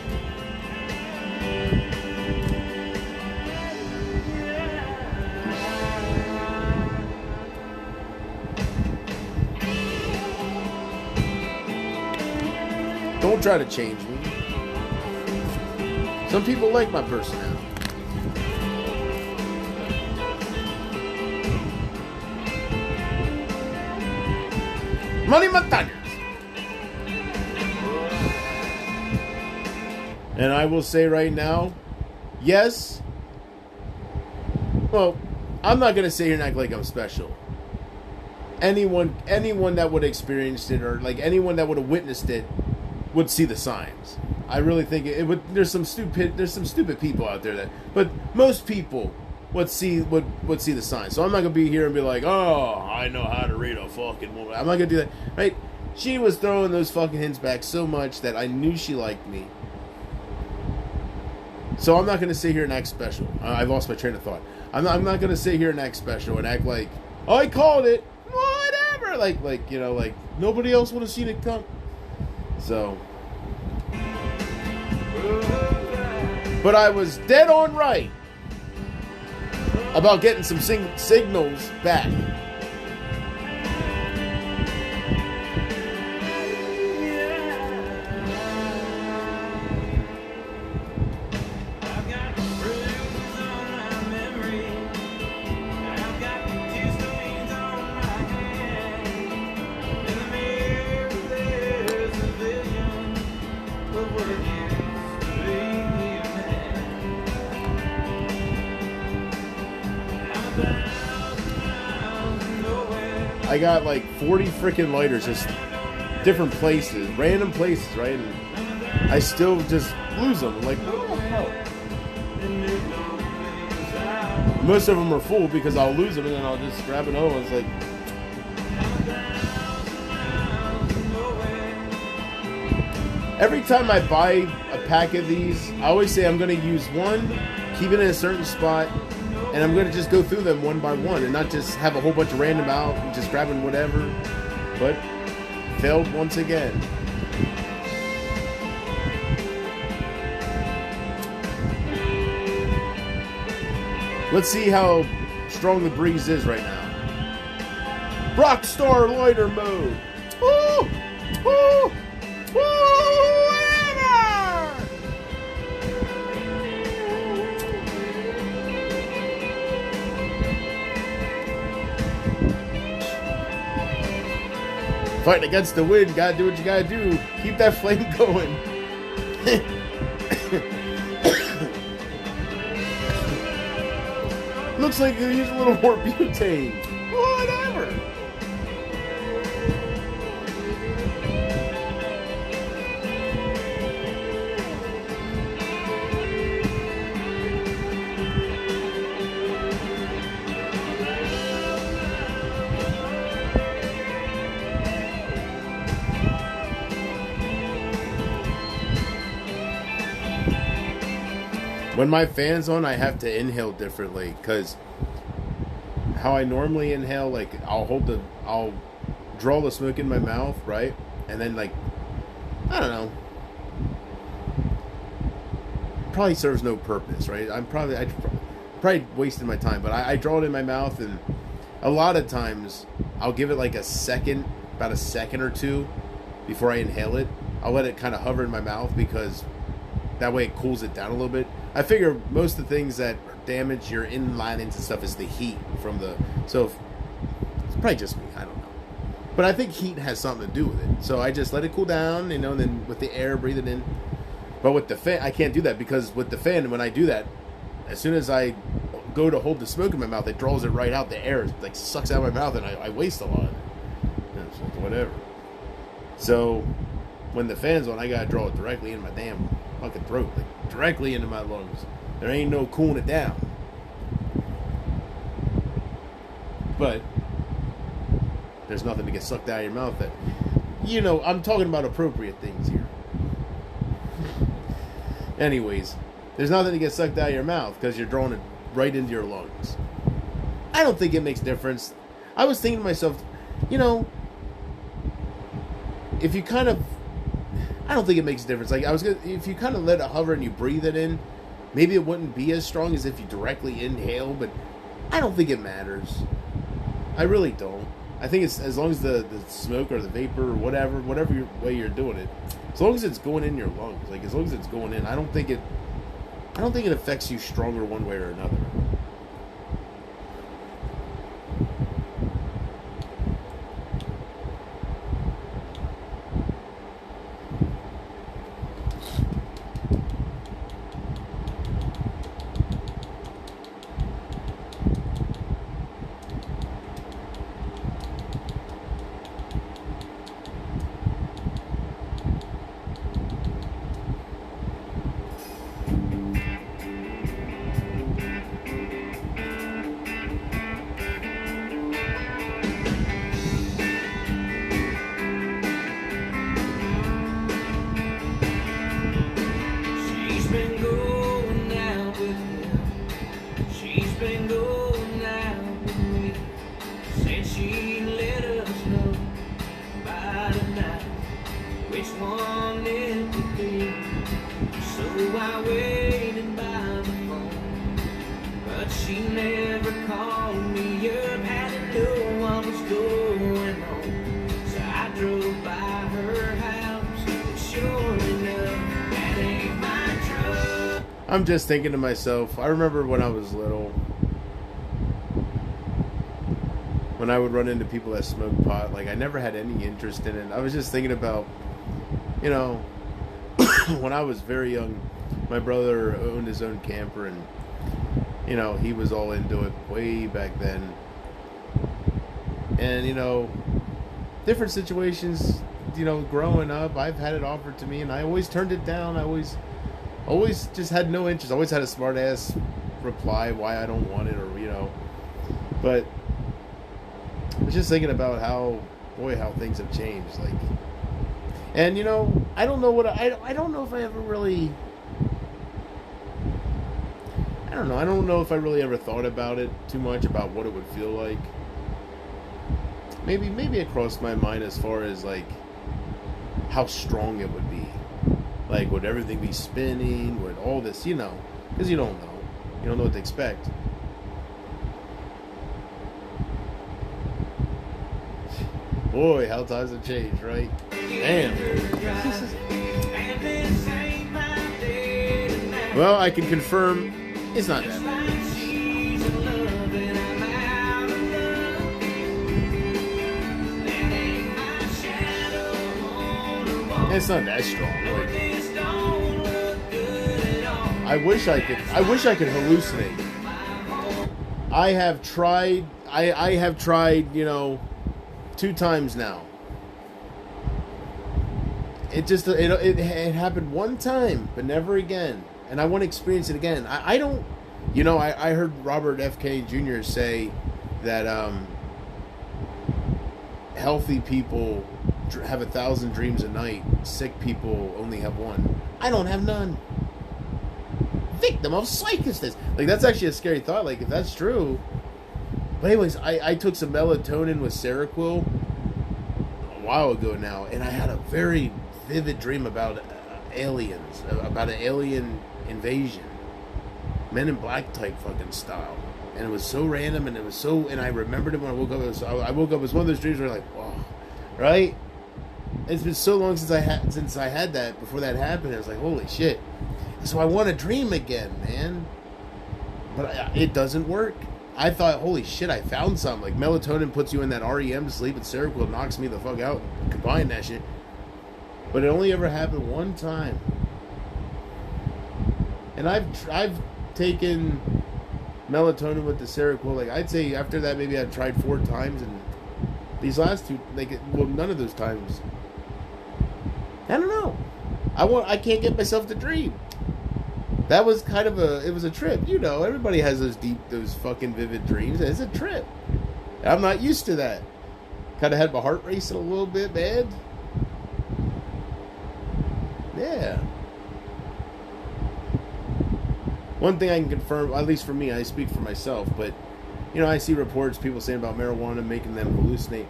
Don't try to change me. Some people like my personality. Money Montañas. And I will say right now, yes. Well, I'm not gonna sit here and act like I'm special. Anyone that would have experienced it, or like anyone that would have witnessed it, would see the signs. I really think it would. There's some stupid people out there but most people would see the signs. So I'm not gonna be here and be like, oh, I know how to read a fucking woman. I'm not gonna do that, right? She was throwing those fucking hints back so much that I knew she liked me. So I'm not gonna sit here and act special. I've lost my train of thought. I'm not gonna sit here and act special and act like, oh, I called it, whatever. Like nobody else would have seen it come. So, but I was dead on right about getting some signals back. I got like 40 freaking lighters, just different places, random places, right? And I still just lose them. I'm like, what the hell? Most of them are full because I'll lose them and then I'll just grab another one. It's like, every time I buy a pack of these, I always say I'm going to use one, keep it in a certain spot, and I'm gonna just go through them one by one and not just have a whole bunch of random out and just grabbing whatever. But failed once again. Let's see how strong the breeze is right now. Rockstar loiter mode. Woo! Woo! Fighting against the wind, gotta do what you gotta do. Keep that flame going. Looks like they use a little more butane. Whatever. When my fan's on, I have to inhale differently because how I normally inhale, like I'll draw the smoke in my mouth, right? And then like, I don't know, probably serves no purpose, right? I probably wasted my time, but I draw it in my mouth, and a lot of times I'll give it like a second, about a second or two before I inhale it. I'll let it kind of hover in my mouth because that way it cools it down a little bit. I figure most of the things that damage your inline and stuff is the heat from the... So, it's probably just me. I don't know. But I think heat has something to do with it. So I just let it cool down, you know, and then with the air, breathe it in. But with the fan, I can't do that because with the fan, when I do that, as soon as I go to hold the smoke in my mouth, it draws it right out. The air like sucks out of my mouth, and I waste a lot of it. It's like whatever. So when the fan's on, I gotta draw it directly in my damn fucking throat, like directly into my lungs. There ain't no cooling it down. But there's nothing to get sucked out of your mouth that, you know, I'm talking about appropriate things here. Anyways, there's nothing to get sucked out of your mouth because you're drawing it right into your lungs. I don't think it makes a difference. I was thinking to myself, you know, if you kind of, I don't think it makes a difference. Like if you kind of let it hover and you breathe it in, maybe it wouldn't be as strong as if you directly inhale, but I don't think it matters. I really don't. I think it's as long as the smoke or the vapor or whatever way you're doing it, as long as it's going in your lungs, like as long as it's going in, I don't think it affects you stronger one way or another. She's been going out with him. She's been going out with me. Said she'd let us know by tonight which one it would be. So I waited by the phone, but she never called me up. Had to know what was going on, so I drove by her house. And sure enough, that ain't my truck. I'm just thinking to myself, I remember when I was little, when I would run into people that smoked pot, like I never had any interest in it. I was just thinking about, you know, when I was very young, my brother owned his own camper, and you know, he was all into it way back then. And you know, different situations, you know, growing up, I've had it offered to me, and I always turned it down. I always just had no interest. I always had a smart ass reply why I don't want it, or you know. But I was just thinking about how things have changed, like. And you know, I don't know what I don't know if I ever really. I I don't know. I don't know if I really ever thought about it too much about what it would feel like. Maybe it crossed my mind as far as like how strong it would be. Like, would everything be spinning? Would all this, you know, because you don't know. You don't know what to expect. Boy, how times have changed, right? Damn. Well, I can confirm it's not that bad. It's not that strong. Like, I wish I could hallucinate. I have tried, you know, 2 times now. It happened one time, but never again. And I want to experience it again. I don't, you know, I heard Robert F. Kennedy Jr. say that healthy people have 1,000 dreams a night. Sick people only have one. I don't have none. Victim of psychosis. Like, that's actually a scary thought. Like, if that's true. But anyways, I took some melatonin with Seroquel a while ago now, and I had a very vivid dream about aliens, about an alien invasion, Men in Black type fucking style, and it was so random, and and I remembered it when I woke up. I woke up, it was one of those dreams where like, wow, right? It's been so long since I had that. Before that happened, I was like, holy shit. So I want to dream again, man, but it doesn't work. I thought, holy shit, I found something. Like, melatonin puts you in that REM sleep, and Seroquel knocks me the fuck out. Combine that shit. But it only ever happened one time. And I've taken melatonin with the Seroquel. Like, I'd say after that, maybe I've tried 4 times, and these last 2, like, well, none of those times. I don't know. I can't get myself to dream. That was kind of it was a trip, you know. Everybody has those fucking vivid dreams. It's a trip. I'm not used to that. Kind of had my heart racing a little bit, man. Yeah. One thing I can confirm, at least for me, I speak for myself, but, you know, I see reports, people saying about marijuana making them hallucinate.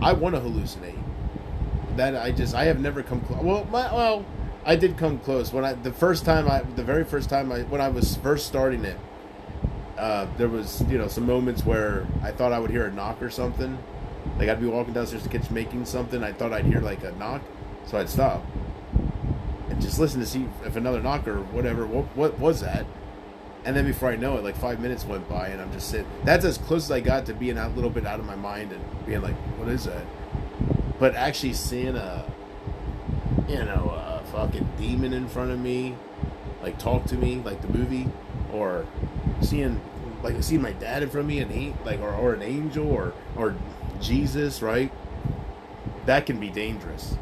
I want to hallucinate. I have never come close. Well, I did come close when the very first time when I was first starting it. There was, you know, some moments where I thought I would hear a knock or something. Like, I'd be walking downstairs to the kitchen making something. I thought I'd hear like a knock, so I'd stop and just listen to see if another knock or whatever. What was that? And then before I know it, like 5 minutes went by, and I'm just sitting. That's as close as I got to being a little bit out of my mind and being like, "What is that?" But actually seeing a fucking demon in front of me, like talk to me, like the movie, or seeing my dad in front of me, and or an angel or Jesus, right? That can be dangerous.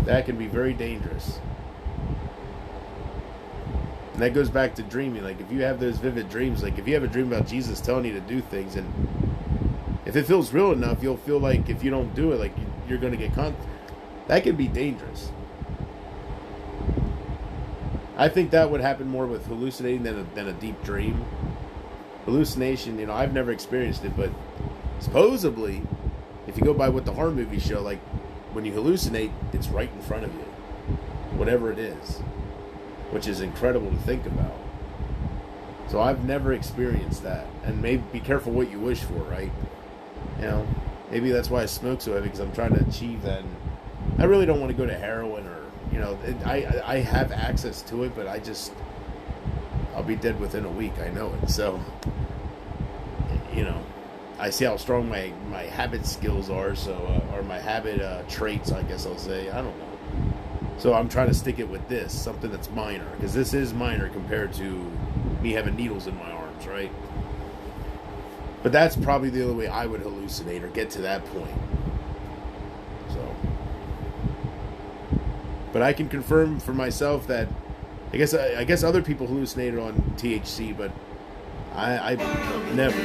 That can be very dangerous. And that goes back to dreaming. Like, if you have those vivid dreams, like if you have a dream about Jesus telling you to do things, and if it feels real enough, you'll feel like if you don't do it, like you're going to get that can be dangerous. I think that would happen more with hallucinating than a deep dream. Hallucination, you know, I've never experienced it, but supposedly, if you go by what the horror movies show, like when you hallucinate, it's right in front of you, whatever it is, which is incredible to think about. So I've never experienced that, and maybe be careful what you wish for, right? You know, maybe that's why I smoke so heavy, because I'm trying to achieve that. And I really don't want to go to heroin or, you know, I have access to it, but I'll be dead within a week. I know it. So, you know, I see how strong my habit skills are, so or my habit traits, I guess I'll say. I don't know. So I'm trying to stick it with this, something that's minor, because this is minor compared to me having needles in my arms, right? But that's probably the only way I would hallucinate or get to that point. So, but I can confirm for myself that I guess other people hallucinated on THC, but I never.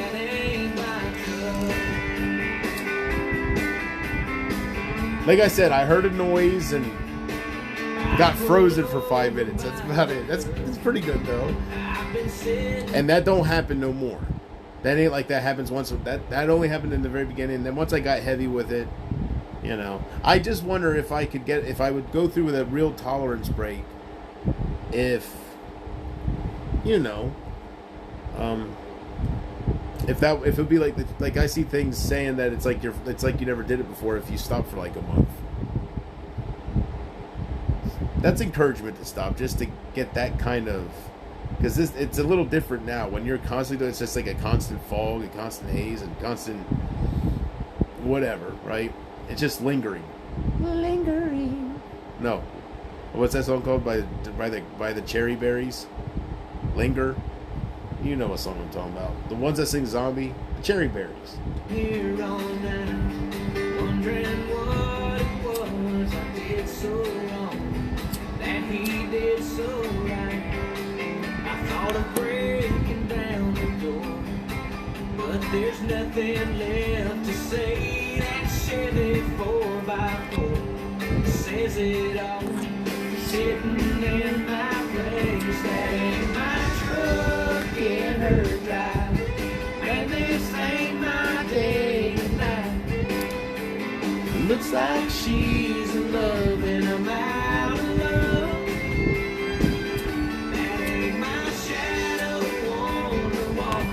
Like I said, I heard a noise and Got frozen for 5 minutes. That's about it. That's pretty good though. And that don't happen no more. That ain't like that happens once. That only happened in the very beginning. Then once I got heavy with it, you know, I just wonder if I would go through with a real tolerance break, if, you know, if it would be like I see things saying that it's like you never did it before if you stop for like a month. That's encouragement to stop, just to get that kind of, because it's a little different now. When you're constantly doing, it's just like a constant fog, a constant haze, and constant whatever, right? It's just lingering. No, what's that song called by the Cherry Berries? Linger. You know what song I'm talking about. The ones that sing Zombie, the Cherry Berries. Here all night, wondering what it was I did so wrong, that he did so right. I thought of breaking down the door, but there's nothing left to say. That Chevy 4x4 says it all, sitting in my place. That ain't my truck in her drive, and this ain't my day tonight. Looks like she's in love and I'm out of love. That ain't my shadow on the wall.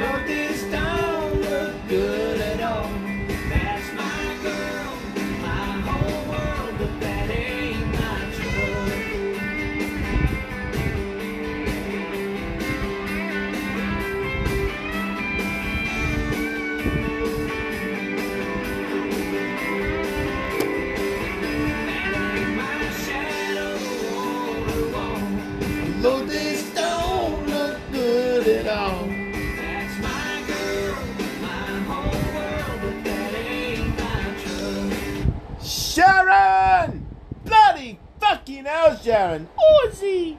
Lord, this don't look good at all. That's my girl, my whole world, but that ain't my truck. Lord, this don't look good at all. That's my girl, my whole world, but that ain't my truck. Sharon! Bloody fucking hell, Sharon! Ozzy!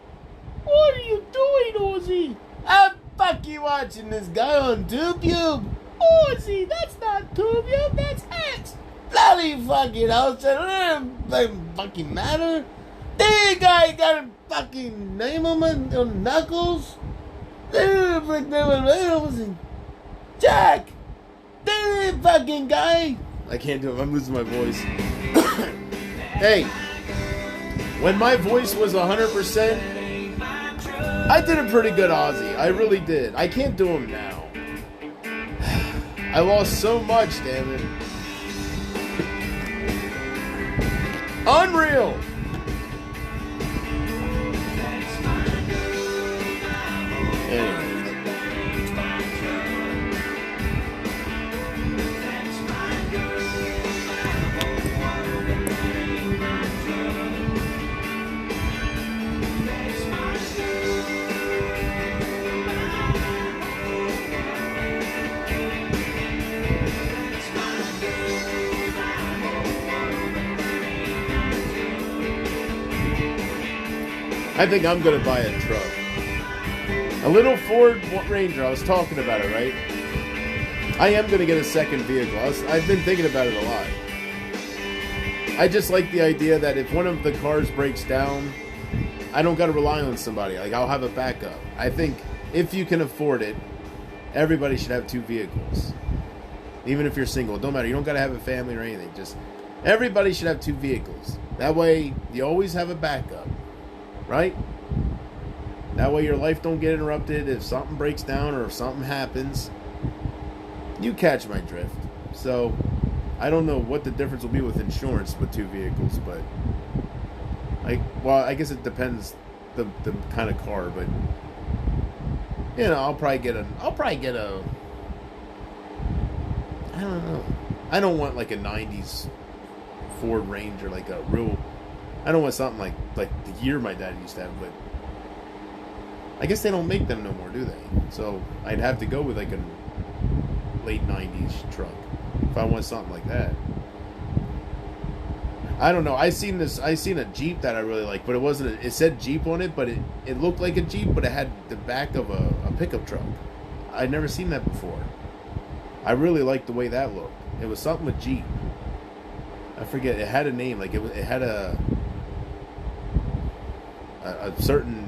What are you doing, Ozzy? I'm fucking watching this guy on TubeTube. Ozzy, that's not TubeTube, that's X! Bloody fucking hell, Sharon! It doesn't fucking matter. This guy got a fucking name on my knuckles. Jack! This fucking guy! I can't do it. I'm losing my voice. Hey, when my voice was 100%, I did a pretty good Ozzy. I really did. I can't do him now. I lost so much, damn it. Unreal! Anyways. I think I'm going to buy a truck. A little Ford Ranger. I was talking about it, right? I am going to get a second vehicle. I've been thinking about it a lot. I just like the idea that if one of the cars breaks down, I don't got to rely on somebody. Like, I'll have a backup. I think if you can afford it, everybody should have two vehicles. Even if you're single. It don't matter. You don't got to have a family or anything. Just everybody should have two vehicles. That way, you always have a backup. Right? That way your life don't get interrupted. If something breaks down or if something happens, you catch my drift. So, I don't know what the difference will be with insurance with two vehicles, but I guess it depends the kind of car, but you know, I'll probably get a I don't know. I don't want like a 90s Ford Ranger, like a real, I don't want something like the year my dad used to have, but I guess they don't make them no more, do they? So I'd have to go with like a late 90s truck if I want something like that. I don't know. I seen a Jeep that I really like, but it wasn't. It said Jeep on it, but it looked like a Jeep, but it had the back of a pickup truck. I'd never seen that before. I really liked the way that looked. It was something with Jeep. I forget. It had a name. Like it had a. a certain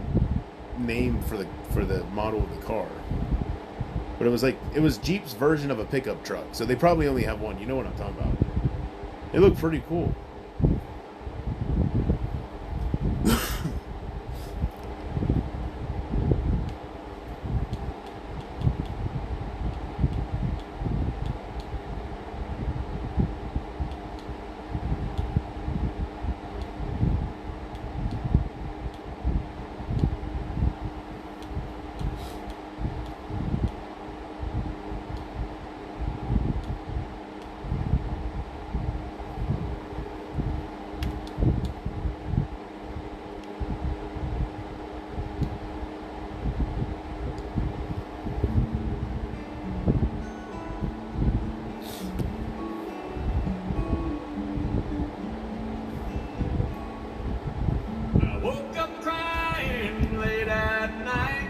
name for the model of the car. But it was Jeep's version of a pickup truck, so they probably only have one. You know what I'm talking about? It looked pretty cool. I woke up crying late at night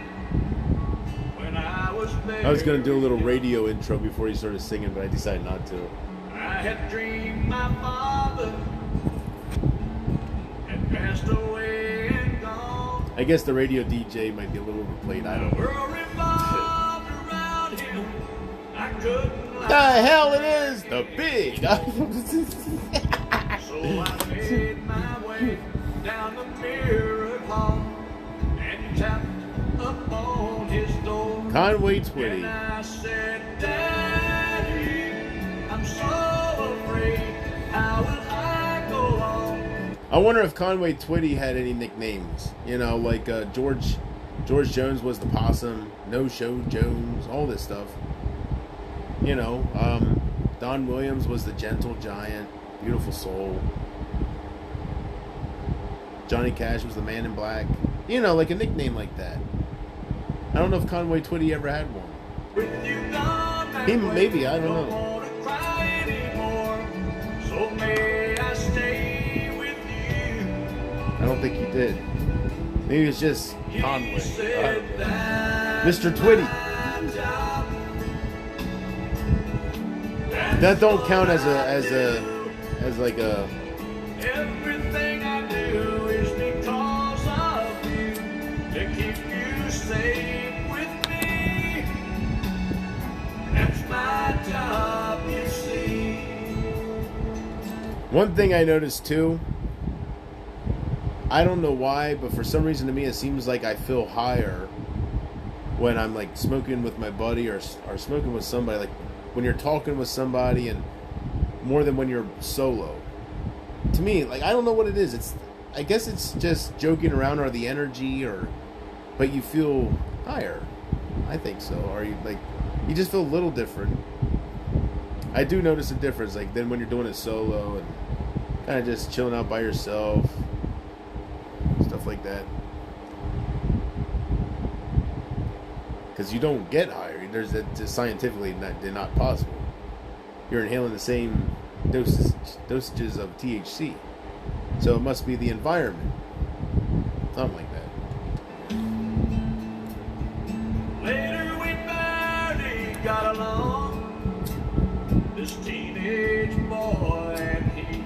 when I was there. I was gonna do a little radio intro before he started singing, but I decided not to. I had dreamed my father had passed away and gone. I guess the radio DJ might be a little overplayed. I don't The know. world revolved around him. I couldn't lie. The hell it is the big. So I made my way down the mirrored hall and tapped upon his door. Conway And Twitty. I said, Daddy, I'm so afraid. How will I go on? I wonder if Conway Twitty had any nicknames. You know, like George Jones was the Possum, No Show Jones, all this stuff. You know, Don Williams was the Gentle Giant, Beautiful Soul. Johnny Cash was the Man in Black. You know, like a nickname like that. I don't know if Conway Twitty ever had one. With you gone that He way, maybe, I don't know. wanna cry anymore. So may I stay with you? I don't think he did. Maybe it's just He Conway. I said don't know. that's Mr. Twitty. my job. That don't count as like a. Everything I do is because of you, to keep you safe with me. That's my job, you see. One thing I noticed too, I don't know why, but for some reason to me it seems like I feel higher when I'm like smoking with my buddy or smoking with somebody, like when you're talking with somebody, and more than when you're solo. To me, like, I don't know what it is. I guess it's just joking around or the energy, but you feel higher. I think so. Or you just feel a little different. I do notice a difference, like then when you're doing it solo and kind of just chilling out by yourself, stuff like that. Because you don't get higher. It's scientifically they're not possible. You're inhaling the same dosages of THC, so it must be the environment, something like that. Later we barely got along, this teenage boy and he.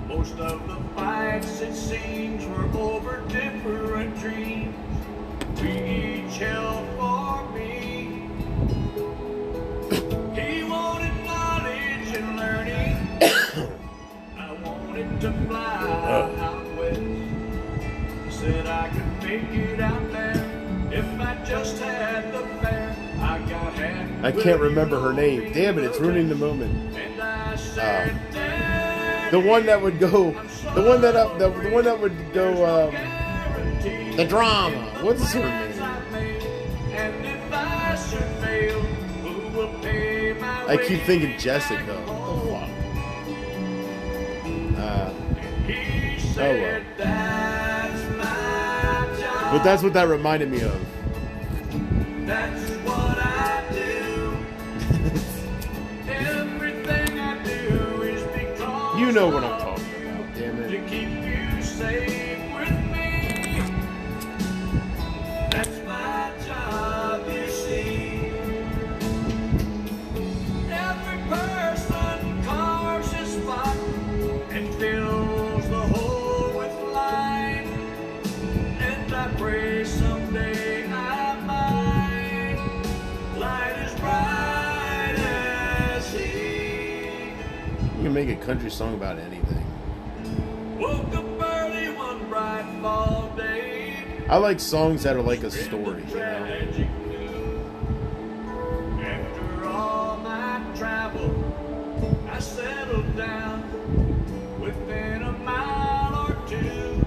Most of the fights, it seems, were over different dreams. We each held for me. He wanted knowledge and learning. I wanted to fly out west. Said I could make it out there if I just had the fare. I got half. I can't remember her name. Damn it, it's ruining the moment. And I said, The one that would go, the one that would go, the drama. What's her name? I keep thinking Jessica. What the fuck? Oh well. But that's what that reminded me of. That's what I do. Everything I do is because You know what I'm talking about, damn to it. keep you safe with me. That's my job, you see. Every person carves his spot and fills the hole with line. make a country song about anything. Woke up early one bright fall day. I like songs that are like a story, you know? Tragic news. After all my travel, I settled down within a mile or two.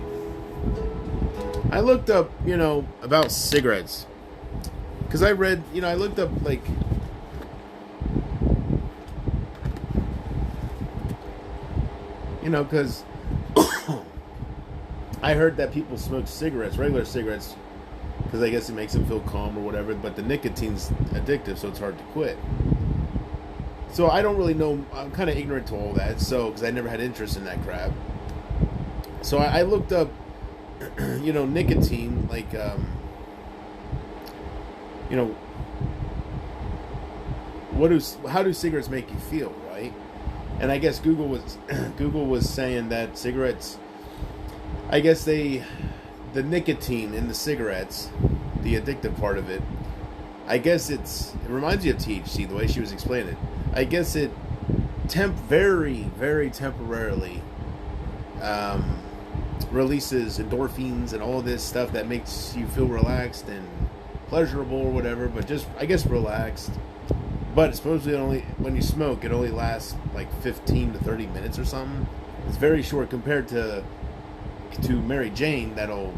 I looked up, you know, about cigarettes. Because I read, you know, I looked up, like, you know, because I heard that people smoke cigarettes, regular cigarettes, because I guess it makes them feel calm or whatever, but the nicotine's addictive, so it's hard to quit. So I don't really know, I'm kind of ignorant to all that, so, because I never had interest in that crap. So I looked up, you know, nicotine, like, you know, how do cigarettes make you feel, right? And I guess Google was saying that cigarettes, I guess the nicotine in the cigarettes, the addictive part of it, I guess it reminds you of THC, the way she was explaining it. I guess it very, very temporarily releases endorphins and all of this stuff that makes you feel relaxed and pleasurable or whatever, but just, I guess, relaxed. But supposedly only when you smoke, it only lasts like 15 to 30 minutes or something. It's very short compared to Mary Jane. That'll,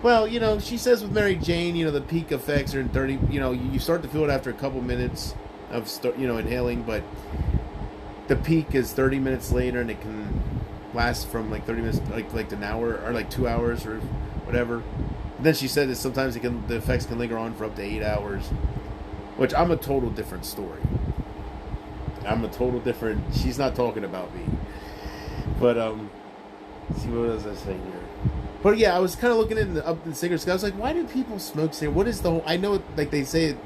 well, you know, she says with Mary Jane, you know, the peak effects are in 30. You know, you start to feel it after a couple minutes of inhaling, but the peak is 30 minutes later, and it can last from like 30 minutes, like an hour or like 2 hours or whatever. And then she said that sometimes the effects can linger on for up to 8 hours. Which, I'm a total different story. She's not talking about me. But, let's see, what was I saying here? But yeah, I was kind of looking up the cigarettes. I was like, why do people smoke cigarettes? What is the whole, I know, like they say it,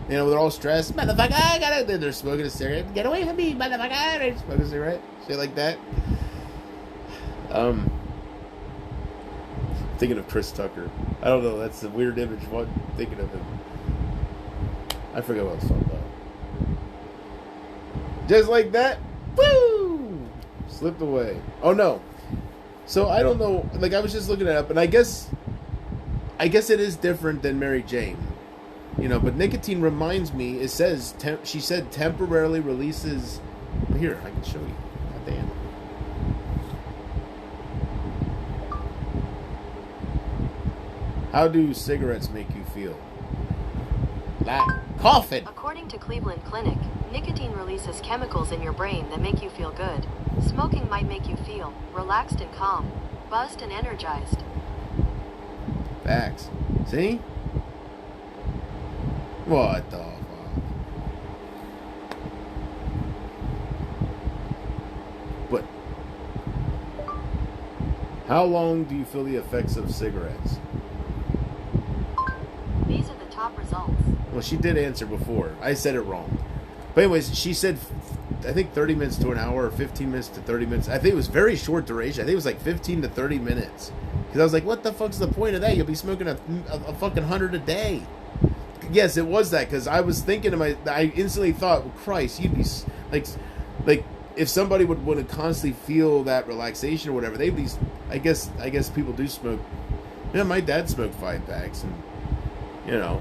you know, they're all stressed. Motherfucker, they're smoking a cigarette. Get away from me, motherfucker. They're smoking a cigarette. Shit like that. Thinking of Chris Tucker. I don't know, that's a weird image. What, thinking of him. I forget what I was talking about. Just like that, woo! Slipped away. Oh no. So I don't know. Like, I was just looking it up, and I guess it is different than Mary Jane. You know, but nicotine reminds me. It says she said temporarily releases. Here, I can show you. God damn. How do cigarettes make you feel? Coughing. According to Cleveland Clinic, nicotine releases chemicals in your brain that make you feel good. Smoking might make you feel relaxed and calm, buzzed and energized. Facts. See? What the fuck? But how long do you feel the effects of cigarettes? These are the top results. Well, she did answer before. I said it wrong. But anyways, she said, I think 30 minutes to an hour, or 15 minutes to 30 minutes. I think it was very short duration. I think it was like 15 to 30 minutes. Because I was like, what the fuck's the point of that? You'll be smoking a fucking 100 a day. Yes, it was that. Because I was thinking I instantly thought, well, Christ, you'd be like if somebody would want to constantly feel that relaxation or whatever, they'd be, I guess people do smoke. You know, my dad smoked 5 packs, and, you know,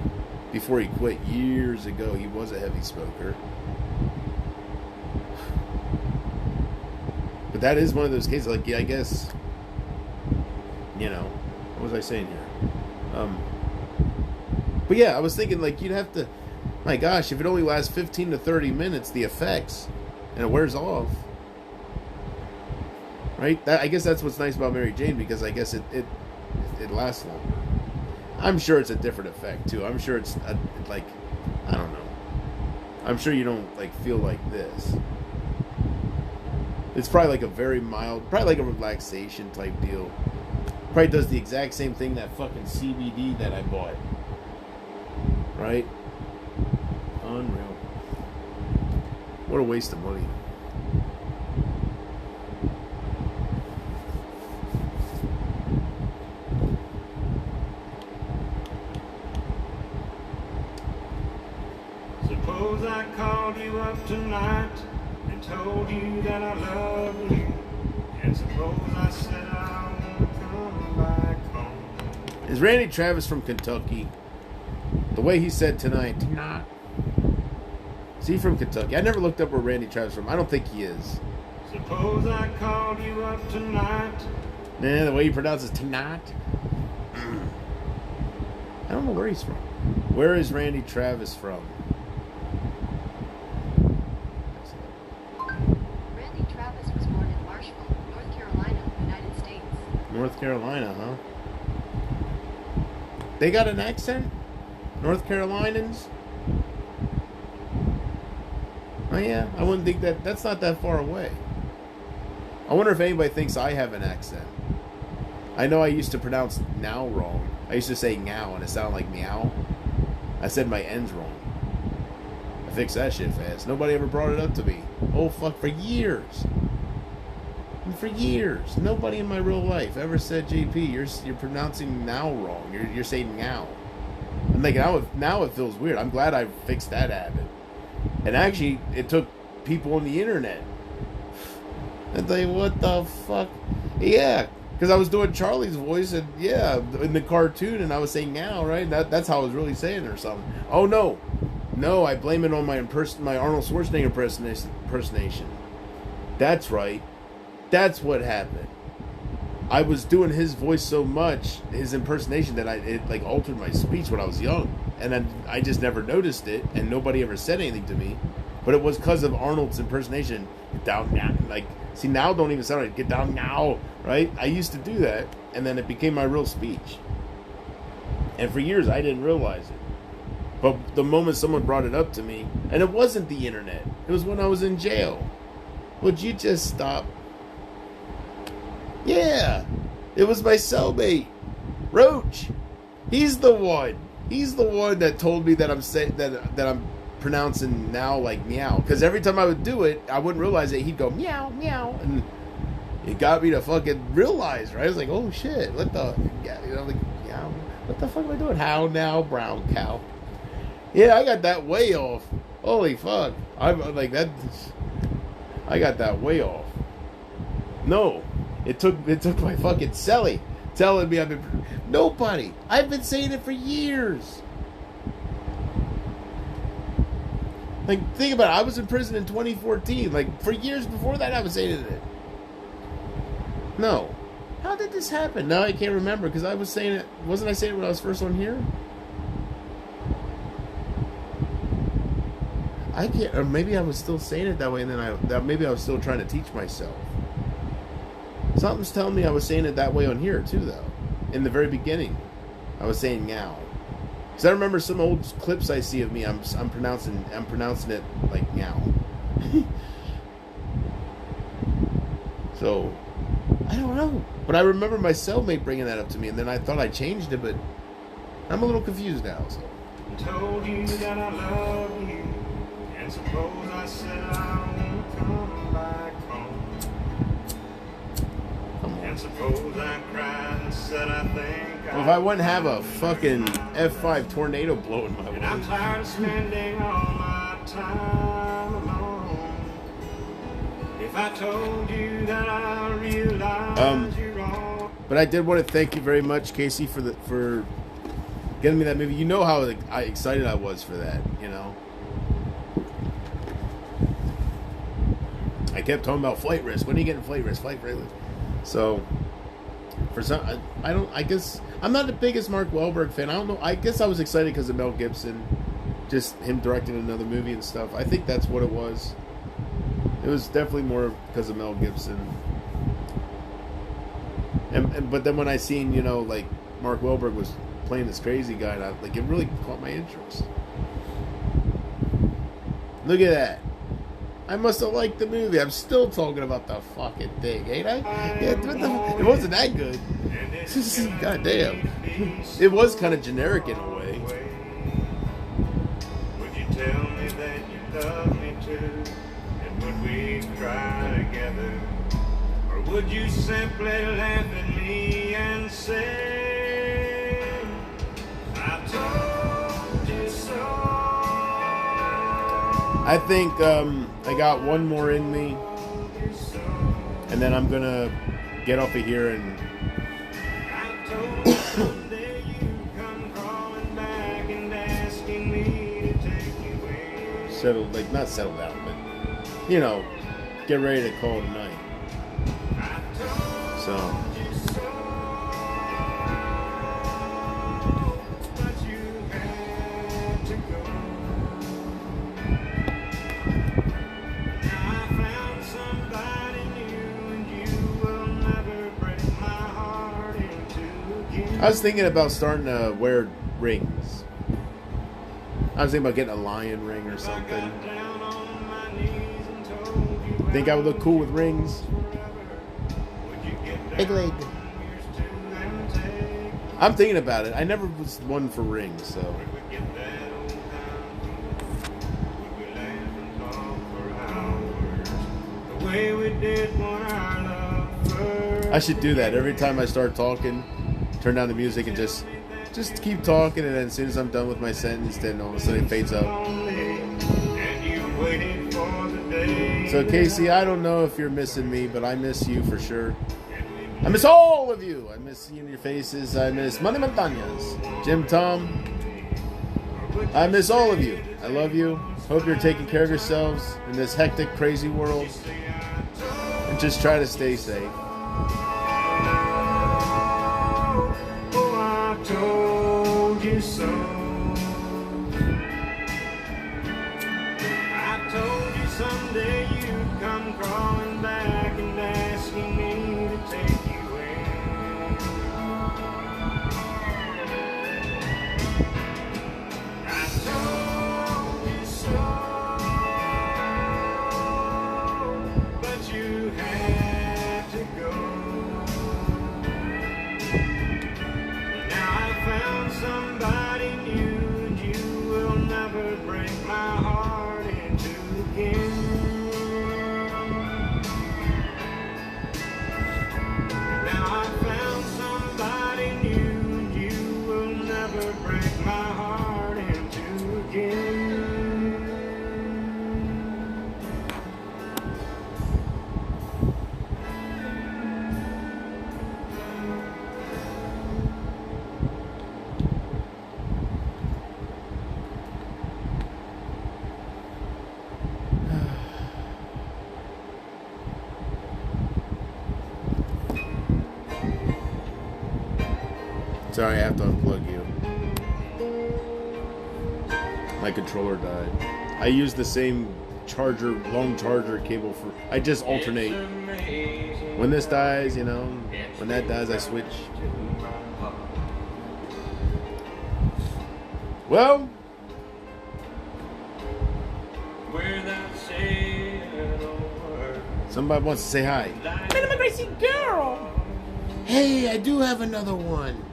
before he quit years ago, he was a heavy smoker. But that is one of those cases, like, yeah, I guess, you know, what was I saying here? But yeah, I was thinking, like, you'd have to, my gosh, if it only lasts 15 to 30 minutes, the effects, and it wears off, right? I guess that's what's nice about Mary Jane, because I guess it lasts longer. I'm sure it's a different effect too. I'm sure it's like, I don't know. I'm sure you don't like feel like this. It's probably like a very mild, probably like a relaxation type deal. Probably does the exact same thing that fucking CBD that I bought. Right? Unreal. What a waste of money. Suppose I called you up tonight told you that I love you, and suppose I said I won't come back home. Is Randy Travis from Kentucky? The way he said tonight, not. Is he from Kentucky? I never looked up where Randy Travis is from. I don't think he is. Suppose I called you up tonight. Man, the way he pronounces tonight. I don't know where he's from. Where is Randy Travis from? Randy Travis was born in Marshville, North Carolina, United States. North Carolina, huh? They got an accent? North Carolinians? Oh yeah, I wouldn't think that. That's not that far away. I wonder if anybody thinks I have an accent. I know I used to pronounce now wrong. I used to say now and it sounded like meow. I said my N's wrong. I fixed that shit fast. Nobody ever brought it up to me. Oh fuck, for years. And for years, nobody in my real life ever said, JP, you're pronouncing now wrong. You're saying now. I'm like, now it feels weird. I'm glad I fixed that habit. And actually, it took people on the internet. And they, what the fuck? Yeah, because I was doing Charlie's voice, and yeah, in the cartoon, and I was saying now, right? That's how I was really saying it or something. Oh no, I blame it on my Arnold Schwarzenegger impersonation. That's right. That's what happened. I was doing his voice so much, his impersonation, that it like altered my speech when I was young, and then I just never noticed it, and nobody ever said anything to me. But it was because of Arnold's impersonation. Get down now, like, see, now don't even sound right. Get down now, right? I used to do that, and then it became my real speech. And for years, I didn't realize it. But the moment someone brought it up to me, and it wasn't the internet, it was when I was in jail. Would you just stop? Yeah, it was my cellmate, Roach. He's the one. He's the one that told me that I'm saying that I'm pronouncing now like meow. Because every time I would do it, I wouldn't realize it. He'd go meow, meow, and it got me to fucking realize. Right? I was like, oh shit, what the, you know, like, yeah, what the fuck am I doing? How now, brown cow? Yeah, I got that way off. Holy fuck, I'm like that. I got that way off. No. It took my fucking celly telling me I've been saying it for years. Like, think about it. I was in prison in 2014. Like, for years before that, I was saying it. No. How did this happen? Now I can't remember because I was saying it. Wasn't I saying it when I was first on here? I can't. Or maybe I was still saying it that way, and then maybe I was still trying to teach myself. Something's telling me I was saying it that way on here too, though. In the very beginning, I was saying "meow," because I remember some old clips I see of me. I'm pronouncing it like "meow." So I don't know, but I remember my cellmate bringing that up to me, and then I thought I changed it, but I'm a little confused now. So. Told you that I love you, and suppose I said I won't come back home. And suppose I cried and said I think Well, if I wouldn't have a fucking F5 tornado blowing my and I'm way. tired of spending all my time alone. If I told you that I realize you're wrong. But I did want to thank you very much, Casey, for getting me that movie. You know how excited I was for that, you know. I kept talking about Flight Risk. When are you getting Flight Risk? Flight Risk. So, for some, I guess I'm not the biggest Mark Wahlberg fan. I don't know. I guess I was excited because of Mel Gibson, just him directing another movie and stuff. I think that's what it was. It was definitely more because of Mel Gibson. But then when I seen, you know, like Mark Wahlberg was playing this crazy guy, and it really caught my interest. Look at that. I must have liked the movie. I'm still talking about the fucking thing, ain't I? Yeah, it wasn't that good. God damn. It was kind of generic in a way. Would you tell me that you love me too? And would we cry together? Or would you simply laugh at me and say, I told you so? I think I got one more in me, and then I'm gonna get off of here and settle, like not settle down, but you know, get ready to call tonight. So. I was thinking about starting to wear rings. I was thinking about getting a lion ring or something. Think I would look cool with rings? Big leg. I'm thinking about it. I never was one for rings, so. I should do that every time I start talking. Turn down the music and just keep talking, and then as soon as I'm done with my sentence, then all of a sudden it fades up. So Casey, I don't know if you're missing me, but I miss you for sure. I miss all of you. I miss seeing your faces. I miss Money Montañas, Jim Tom. I miss all of you. I love you. Hope you're taking care of yourselves in this hectic, crazy world. And just try to stay safe. Told you so. I told you someday you'd come crawling back and asking me to take you in. I told you so, but you had to go. Found somebody new, and you will never break my heart in two again. Now I found somebody new, and you will never break my heart in two again. Sorry, I have to unplug you. My controller died. I use the same charger, long charger cable for. I just alternate. When this dies, you know, when that dies, I switch. Well, somebody wants to say hi. I'm a crazy girl. Hey, I do have another one.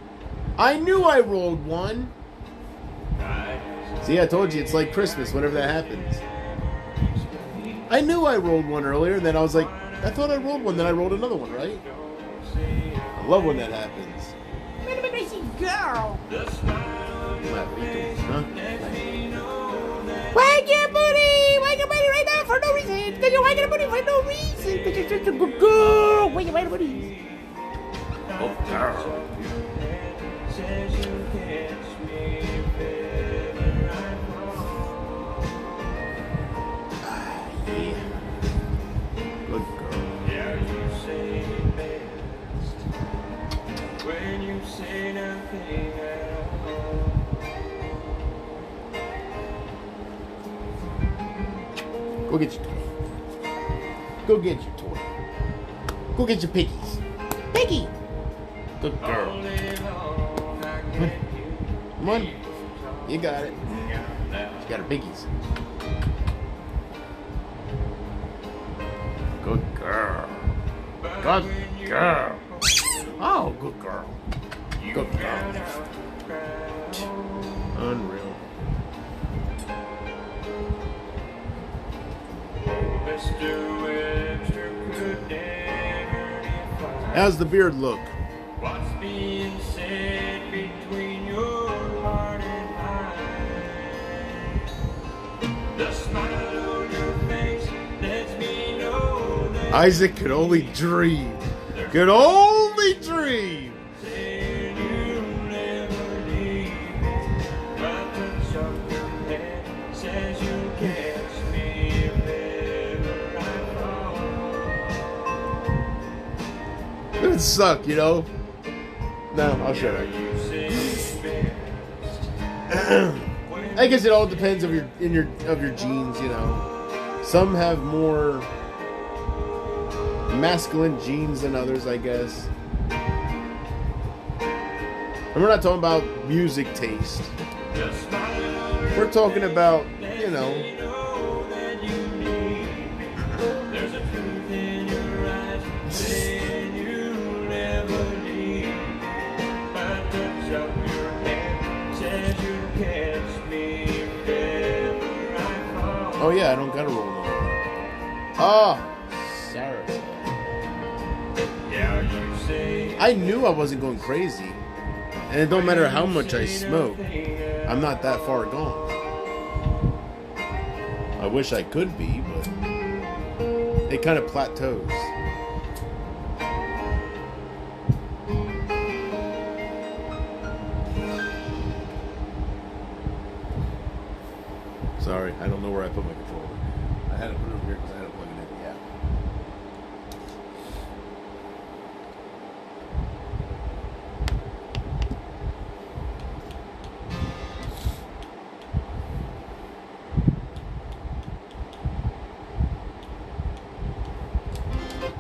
I knew I rolled one. See, I told you, it's like Christmas whenever that happens. I knew I rolled one earlier, and then I was like, I thought I rolled one, then I rolled another one, right? I love when that happens. I'm a crazy girl. Wag your booty! Wag your booty right now for no reason! Because you're wagging your booty for no reason! Because you're such a good girl! Wag your booty! Oh, girl. Go get your toy. Go get your toy. Go get your piggies. Piggy! Good girl. Come on. You got it. She got her piggies. Good girl. Good girl. Oh, good girl. Good girl. Unreal. How's the beard look? What's being said between your heart and mine? The smile Isaac could only dream. Could only dream. Saying you'll never leave me, but the top of your head says you'll catch me if ever I fall. It would suck, you know? No, I'll shut up. You say it's best I guess it all depends of your genes, you know. Some have more masculine genes than others, I guess. And we're not talking about music taste. just like We're talking about, you know, you know that you need. There's a truth in your eyes saying you'll never leave. But the top of your head says you'll catch me if ever I fall. oh yeah, I don't gotta roll no more. Oh, Sarah. Yeah, you say I knew I wasn't going crazy. And it don't matter how much I smoke, I'm not that far gone. I wish I could be, but it kind of plateaus. Sorry, I don't know where I put my controller. I had to put it over here because I had to plug it in. Yeah.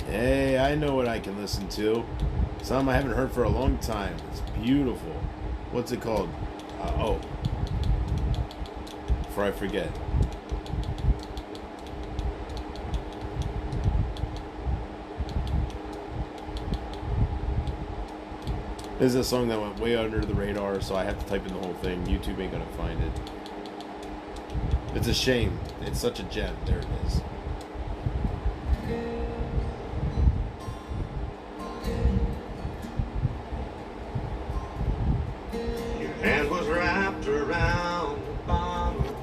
Hey, I know what I can listen to. Something I haven't heard for a long time. It's beautiful. What's it called? Oh. Before I forget. This is a song that went way under the radar, so I have to type in the whole thing. YouTube ain't gonna find it. It's a shame. It's such a gem. There it is. Your hand was wrapped around the bottle.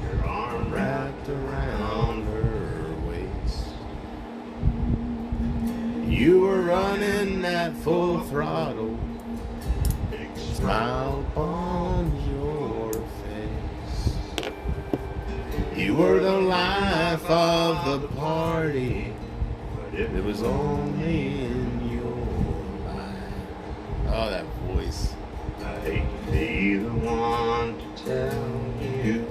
Your arm wrapped around her waist. You were running at full throttle. Big Smile on your face. You were the life of the party. but It was only in your life. Oh, that voice. I hate to be the one to tell you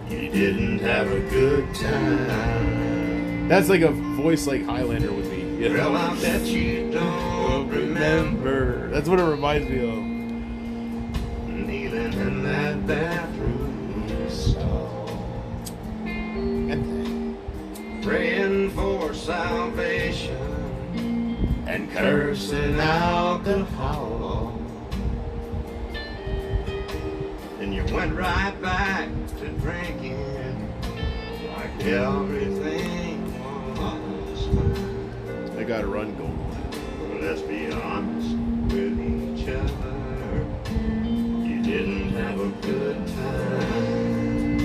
you didn't have a good time. That's like a voice like Highlander would be. You Well, know? I bet you don't remember That's what it reminds me of. kneeling in that bathroom stall, praying for salvation And cursing out the hall. And you went right back to drinking like everything was fine. I got a run going. Well, let's be honest with each other. You didn't have a good time.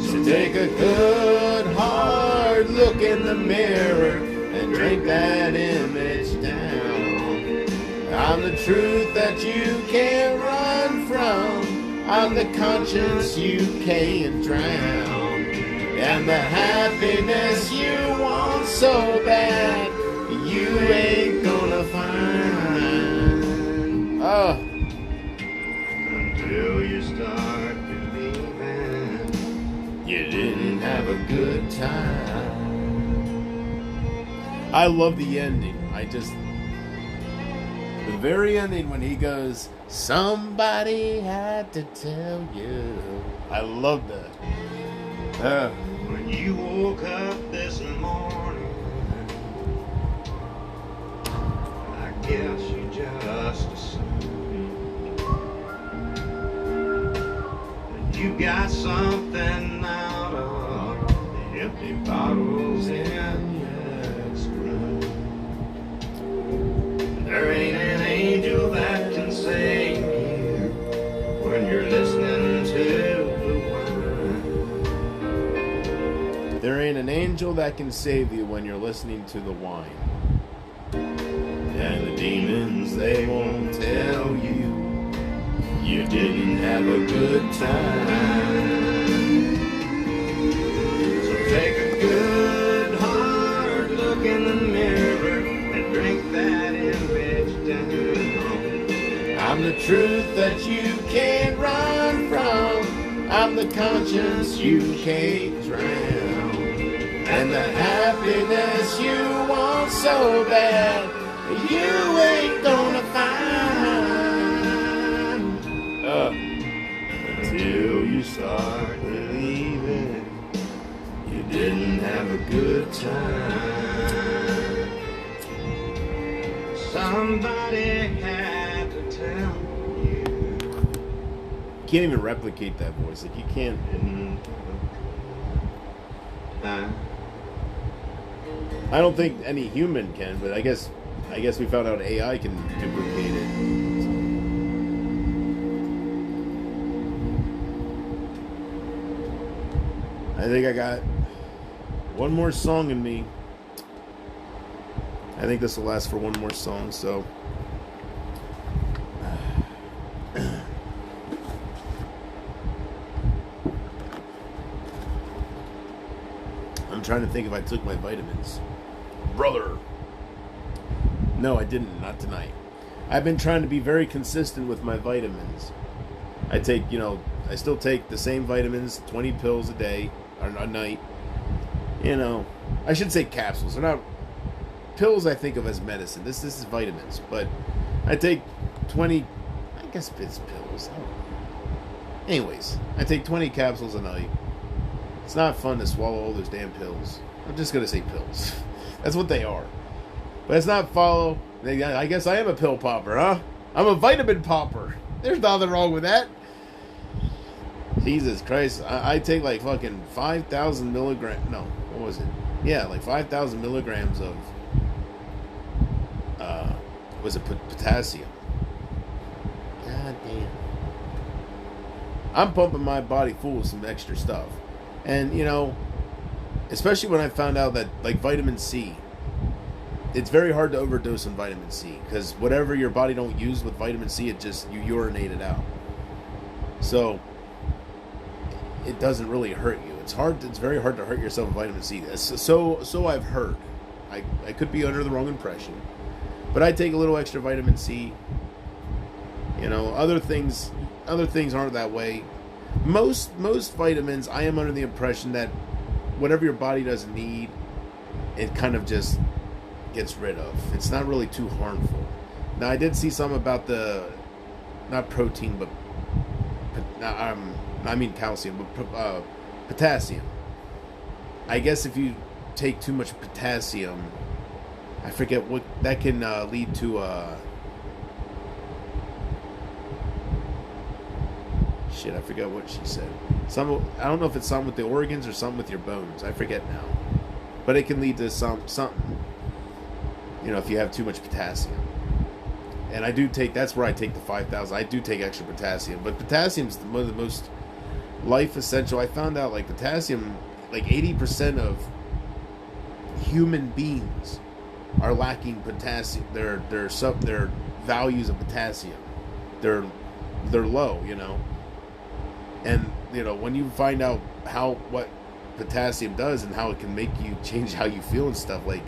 So take a good hard look in the mirror and drink that image down. I'm the truth that you can't run from. I'm the conscience you can't drown. And the happiness you want so bad, you ain't gonna find. Oh, Until you start believing you didn't have a good time. I love the ending. The very ending when he goes, somebody had to tell you. I love that. when you woke up this morning. I guess you just assumed that you got something out of the empty bottles in your room. There ain't an angel that can save you when you're listening to the word. that can save you when you're listening to the wine. And the demons, they won't tell you you didn't have a good time. So take a good hard look in the mirror and drink that image down. I'm the truth that you can't run from. I'm the conscience you can't drown. And the happiness you want so bad, you ain't gonna find. Until you start believing you didn't have a good time. Somebody had to tell you. Can't even replicate that voice. Like, you can't. I don't think any human can, but I guess we found out AI can duplicate it. I think I got one more song in me. I think this will last for one more song, so I'm trying to think if I took my vitamins. Brother. No, I didn't. Not tonight. I've been trying to be very consistent with my vitamins. I take, I still take the same vitamins, 20 pills a day, or a night. I should say capsules. They're not pills. I think of as medicine. This is vitamins, but I take 20. I guess it's pills. I don't know. Anyways, I take 20 capsules a night. It's not fun to swallow all those damn pills. I'm just gonna say pills. That's what they are. But it's not follow. I guess I am a pill popper, huh? I'm a vitamin popper. There's nothing wrong with that. Jesus Christ. I take like fucking 5,000 milligrams. No, what was it? Yeah, like 5,000 milligrams of, potassium. God damn. I'm pumping my body full of some extra stuff. And, especially when I found out that, like, vitamin C, it's very hard to overdose on vitamin C, because whatever your body don't use with vitamin C, it just, you urinate it out. So, it doesn't really hurt you. It's very hard to hurt yourself with vitamin C. So I've heard. I could be under the wrong impression. But I take a little extra vitamin C. Other things aren't that way. Most vitamins, I am under the impression that whatever your body doesn't need, it kind of just gets rid of. It's not really too harmful. Now, I did see some about not protein, but I mean calcium, but potassium. I guess if you take too much potassium, I forget what that can lead to. Shit, I forget what she said. I don't know if it's something with the organs or something with your bones. I forget now. But it can lead to something. If you have too much potassium. And I do take, that's where I take the 5,000. I do take extra potassium. But potassium's one of the most life essential. I found out, like, potassium, like 80% of human beings are lacking potassium. Their values of potassium. They're low, And, when you find out what potassium does and how it can make you change how you feel and stuff, like,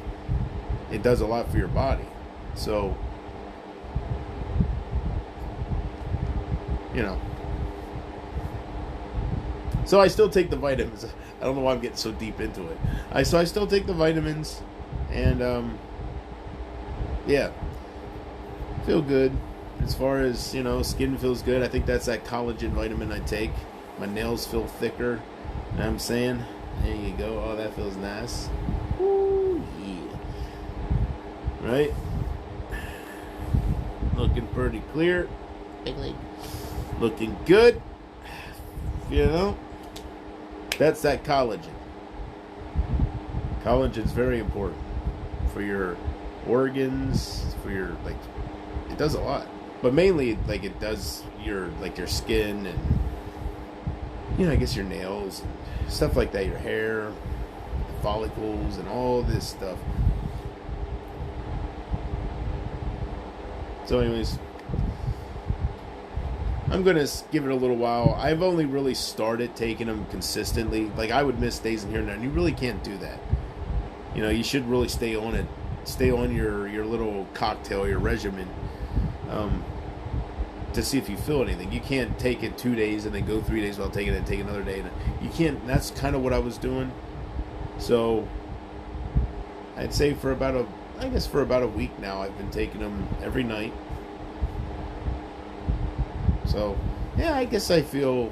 it does a lot for your body. So, So I still take the vitamins. I don't know why I'm getting so deep into it. I still take the vitamins. And, yeah. Feel good. As far as, skin feels good. I think that's that collagen vitamin I take. My nails feel thicker. You know what I'm saying? There you go. Oh, that feels nice. Ooh, yeah. Right? Looking pretty clear. Looking good. That's that collagen. Collagen's very important for your organs, for your, like, it does a lot. But mainly, like, it does your skin and, I guess your nails and stuff like that, your hair, follicles and all this stuff. So anyways, I'm going to give it a little while. I've only really started taking them consistently. Like, I would miss days in here and there, and you really can't do that. You know, you should really stay on it. Stay on your little cocktail, your regimen, to see if you feel anything. You can't take it 2 days and then go 3 days without taking it and take another day. You can't. That's kind of what I was doing. So, I'd say for about a week now, I've been taking them every night. So, yeah, I guess I feel,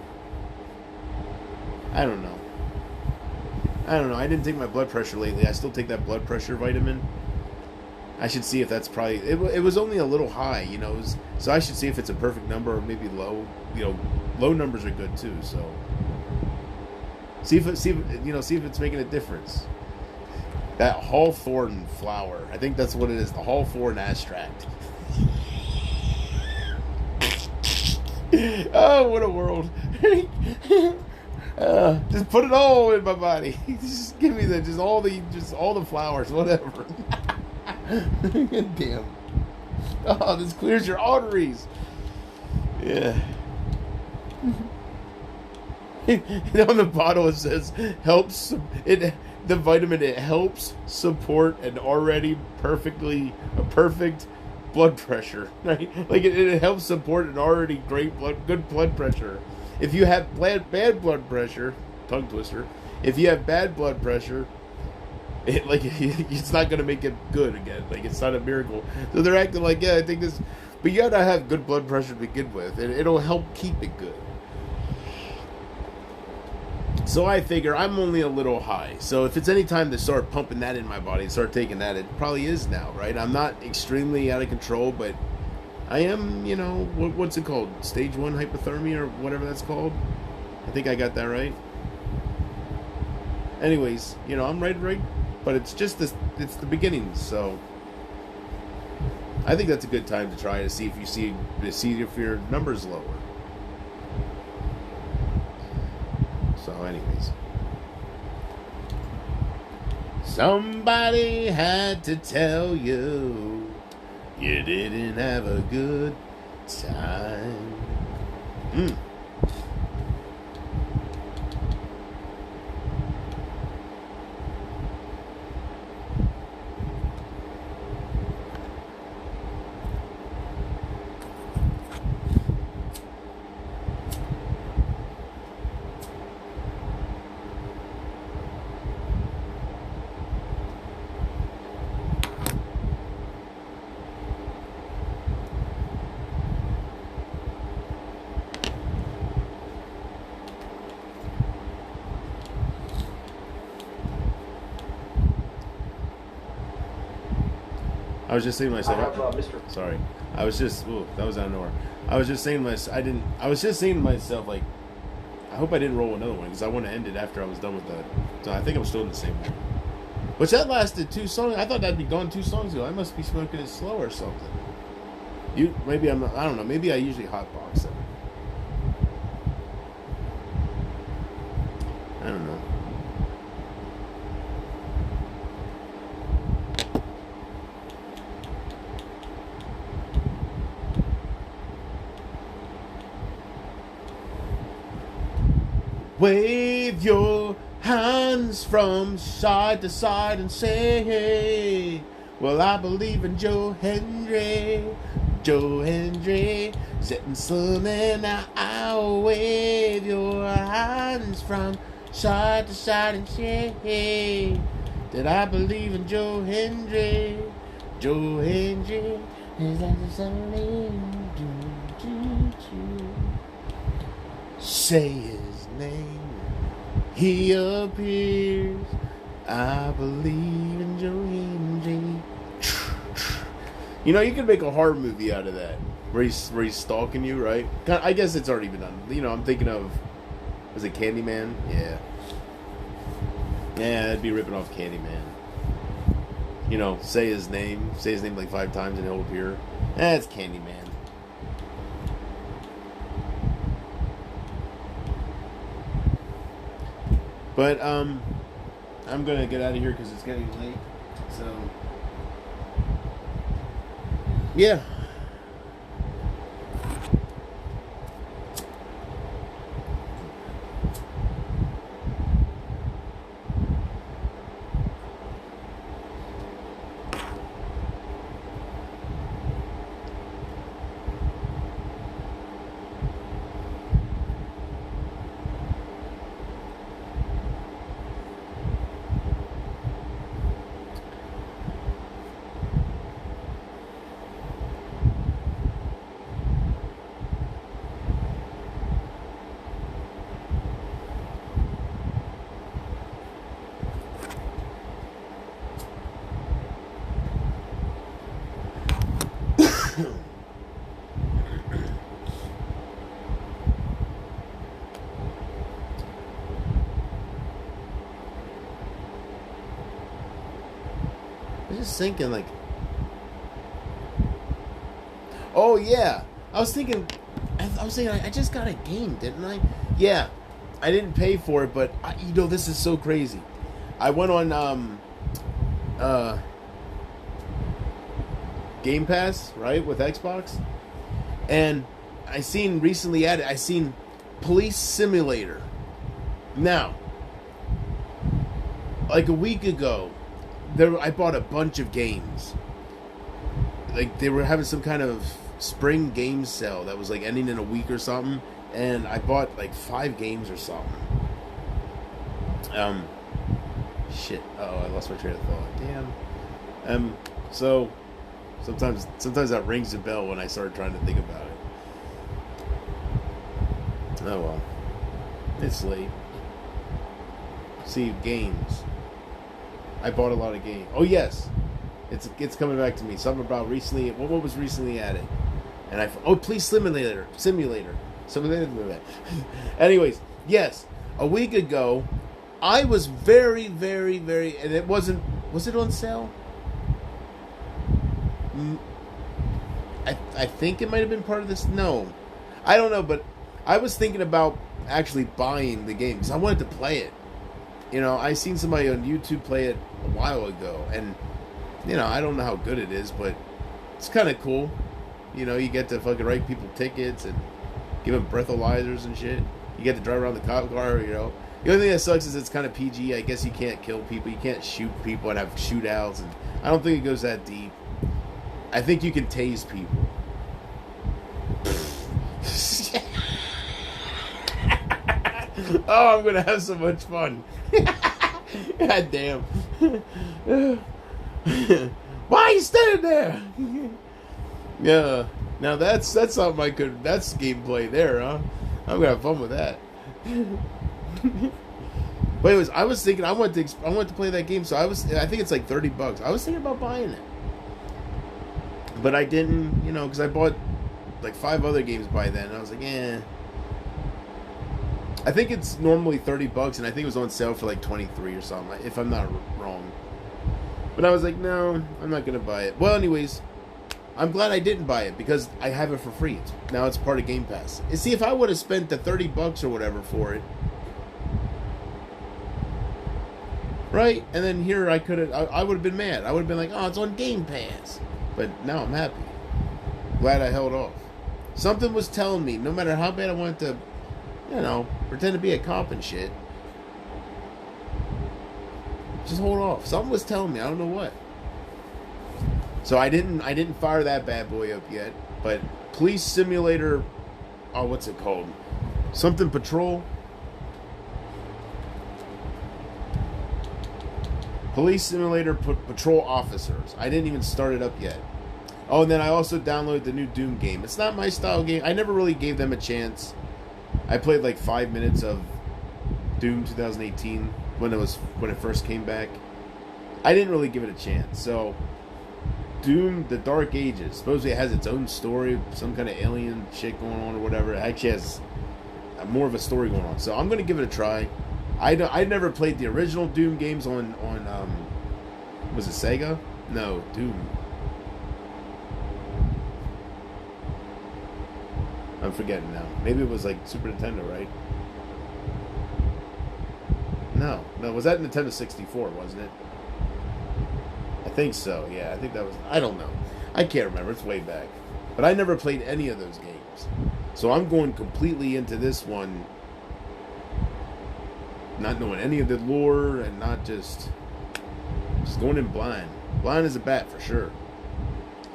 I don't know. I didn't take my blood pressure lately. I still take that blood pressure vitamin. I should see if that's probably, it was only a little high, you know, so I should see if it's a perfect number or maybe low. You know, low numbers are good too, so see if it's making a difference. That hawthorn flower, I think that's what it is, the hawthorn extract. Oh, what a world. Just put it all in my body. Just give me all the flowers, whatever. Damn. Oh, this clears your arteries. Yeah. And on the bottle it says the vitamin, it helps support an already perfect blood pressure, right? Like it helps support an already good blood pressure. If you have bad blood pressure, tongue twister. If you have bad blood pressure, it's not going to make it good again. Like, it's not a miracle. So they're acting like, yeah, I think this, but you got to have good blood pressure to begin with, and it'll help keep it good. So I figure I'm only a little high. So if it's any time to start pumping that in my body and start taking that, it probably is now, right? I'm not extremely out of control, but I am, you know, what's it called? Stage 1 hypothermia or whatever that's called. I think I got that right. Anyways, you know, I'm right. But it's just this, it's the beginning, so I think that's a good time to try to see if your number's lower. So anyways. Somebody had to tell you you didn't have a good time. I was just saying to myself. Sorry, I was just. Ooh, that was out of nowhere. I was just saying to myself. I was just saying to myself, like, I hope I didn't roll another one because I want to end it after I was done with that. So I think I'm still in the same one. Which that lasted 2 songs. I thought that'd be gone 2 songs ago. I must be smoking it slow or something. Maybe I'm. I don't know. Maybe I usually hotbox it. I don't know. Wave your hands from side to side and say, well, I believe in Joe Hendry. Joe Hendry, sitting slowly now. I'll wave your hands from side to side and say that I believe in Joe Hendry. Joe Hendry, is that the something? Say his name, he appears. I believe in Joe Hendry. You know, you could make a horror movie out of that, where he's stalking you, right? I guess it's already been done. You know, I'm thinking of, was it Candyman? Yeah, that'd be ripping off Candyman. You know, say his name like 5 times and he'll appear. That's Candyman. But I'm gonna get out of here because it's getting late. So, yeah. I was just thinking, like, oh yeah, I was thinking, I just got a game, didn't I? Yeah, I didn't pay for it, but this is so crazy. I went on Game Pass, right, with Xbox, and I seen recently added. I seen Police Simulator. Now, like a week ago, I bought a bunch of games. Like, they were having some kind of spring game sale that was like ending in a week or something, and I bought like 5 games or something. Shit. Oh, I lost my train of thought. Damn. So sometimes that rings a bell when I start trying to think about it. Oh well. It's late. See, games. I bought a lot of games. Oh yes, it's coming back to me. Something about recently. What was recently added? And Police Simulator. Anyways, yes, a week ago, I was very, very, very, and it wasn't. Was it on sale? I think it might have been part of this. No, I don't know, but I was thinking about actually buying the game because I wanted to play it. You know, I seen somebody on YouTube play it a while ago, and I don't know how good it is, but it's kind of cool. You get to fucking write people tickets and give them breathalyzers and shit. You get to drive around the cop car. The only thing that sucks is it's kind of PG. I guess you can't kill people, you can't shoot people and have shootouts, and I don't think it goes that deep. I think you can tase people. Oh, I'm gonna have so much fun. God damn. Why are you standing there? Yeah. Now that's something that's gameplay there, huh? I'm gonna have fun with that. But anyways, I was thinking I want to play that game, so I think it's like $30. I was thinking about buying it. But I didn't, because I bought like 5 other games by then, and I was like, eh. I think it's normally $30, and I think it was on sale for like 23 or something, if I'm not wrong. But I was like, no, I'm not gonna buy it. Well, anyways, I'm glad I didn't buy it because I have it for free. Now it's part of Game Pass. And see, if I would have spent the $30 or whatever for it, right? And then here I would have been mad. I would have been like, oh, it's on Game Pass. But now I'm happy. Glad I held off. Something was telling me, no matter how bad I wanted to, pretend to be a cop and shit, just hold off. Something was telling me, I don't know what. So I didn't fire that bad boy up yet. But Police Simulator, what's it called? Something Patrol. Police Simulator Patrol Officers. I didn't even start it up yet. Oh, and then I also downloaded the new Doom game. It's not my style game. I never really gave them a chance. I played like 5 minutes of Doom 2018 when it first came back. I didn't really give it a chance. So Doom: The Dark Ages. Supposedly it has its own story, some kind of alien shit going on or whatever. It actually has more of a story going on. So I'm gonna give it a try. I never played the original Doom games on was it Sega? No, Doom. I'm forgetting now. Maybe it was like Super Nintendo, right? No, was that Nintendo 64, wasn't it? I think so, yeah. I think that was... I don't know. I can't remember. It's way back. But I never played any of those games. So I'm going completely into this one not knowing any of the lore and not just going in blind. Blind as a bat, for sure.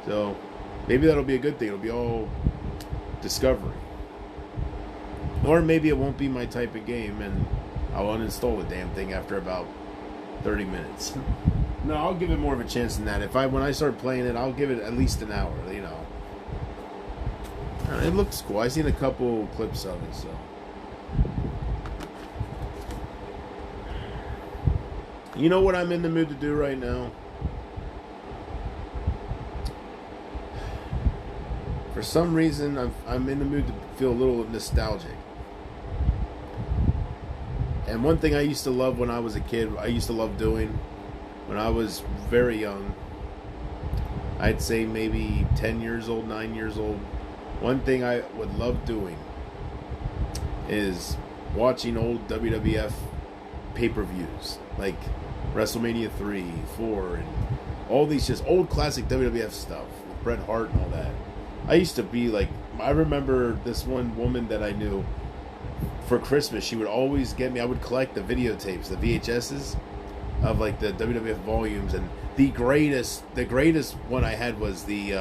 So maybe that'll be a good thing. It'll be all discovery. Or maybe it won't be my type of game and I'll uninstall the damn thing after about 30 minutes. No, I'll give it more of a chance than that. When I start playing it, I'll give it at least an hour, you know. It looks cool. I've seen a couple clips of it, so. You know what I'm in the mood to do right now? For some reason, I'm in the mood to feel a little nostalgic. And one thing I used to love when I was a kid, I used to love doing when I was very young, I'd say maybe 10 years old, 9 years old, one thing I would love doing is watching old WWF pay-per-views, like WrestleMania 3, 4, and all these just old classic WWF stuff with Bret Hart and all that. I used to be like, I remember this one woman that I knew, for Christmas, she would always get me, I would collect the videotapes, the VHSs, of like the WWF volumes, and the greatest one I had was the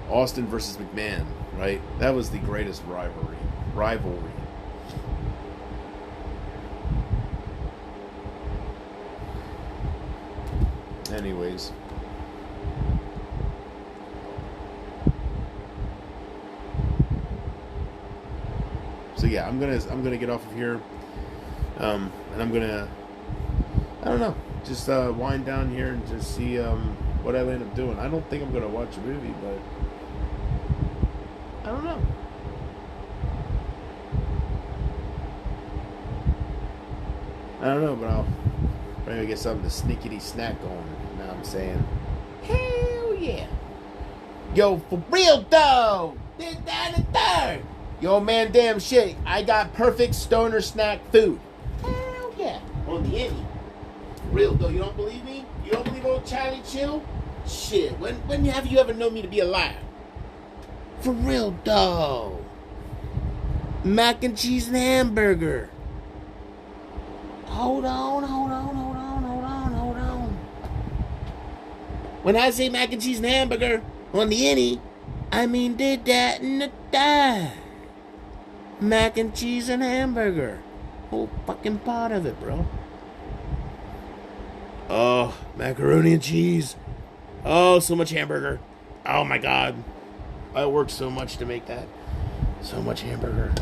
Austin versus McMahon, right? That was the greatest rivalry. Anyways. So yeah, I'm gonna get off of here, and I'm gonna, I don't know, just wind down here and just see what I end up doing. I don't think I'm gonna watch a movie, but I don't know. I don't know, but I'll probably get something to sneakity snack on. You know what I'm saying? Hell yeah! Yo, for real though, this, that, and the third. Yo, man, damn shit. I got perfect stoner snack food. Hell yeah. On the Emmy. Real though, you don't believe me? You don't believe old Charlie Chill? Shit, when have you ever known me to be a liar? For real though. Mac and cheese and hamburger. Hold on. When I say mac and cheese and hamburger on the Emmy, I mean did that and the die. Mac and cheese and hamburger. Whole fucking pot of it, bro. Oh, macaroni and cheese. Oh, so much hamburger. Oh my god. I worked so much to make that. So much hamburger.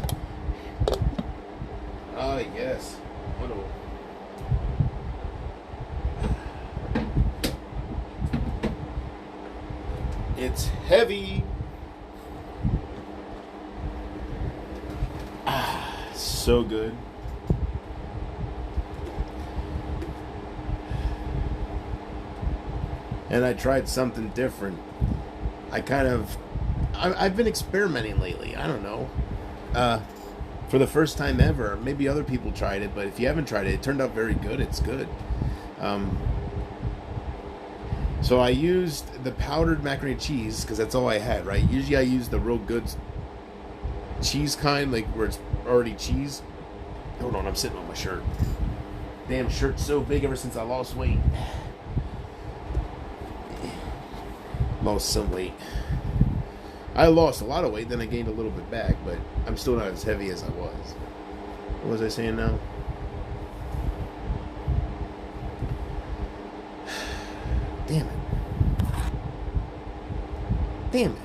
Oh, yes. Wonderful. It's heavy. So good. And I tried something different. I've been experimenting lately. I don't know. For the first time ever. Maybe other people tried it, but if you haven't tried it, it turned out very good. It's good. So I used the powdered macaroni and cheese, because that's all I had, right? Usually I use the real good cheese kind, like where it's already cheese. Hold on, I'm sitting on my shirt. Damn, shirt's so big ever since I lost weight. Lost some weight. I lost a lot of weight, then I gained a little bit back, but I'm still not as heavy as I was. What was I saying now? Damn it.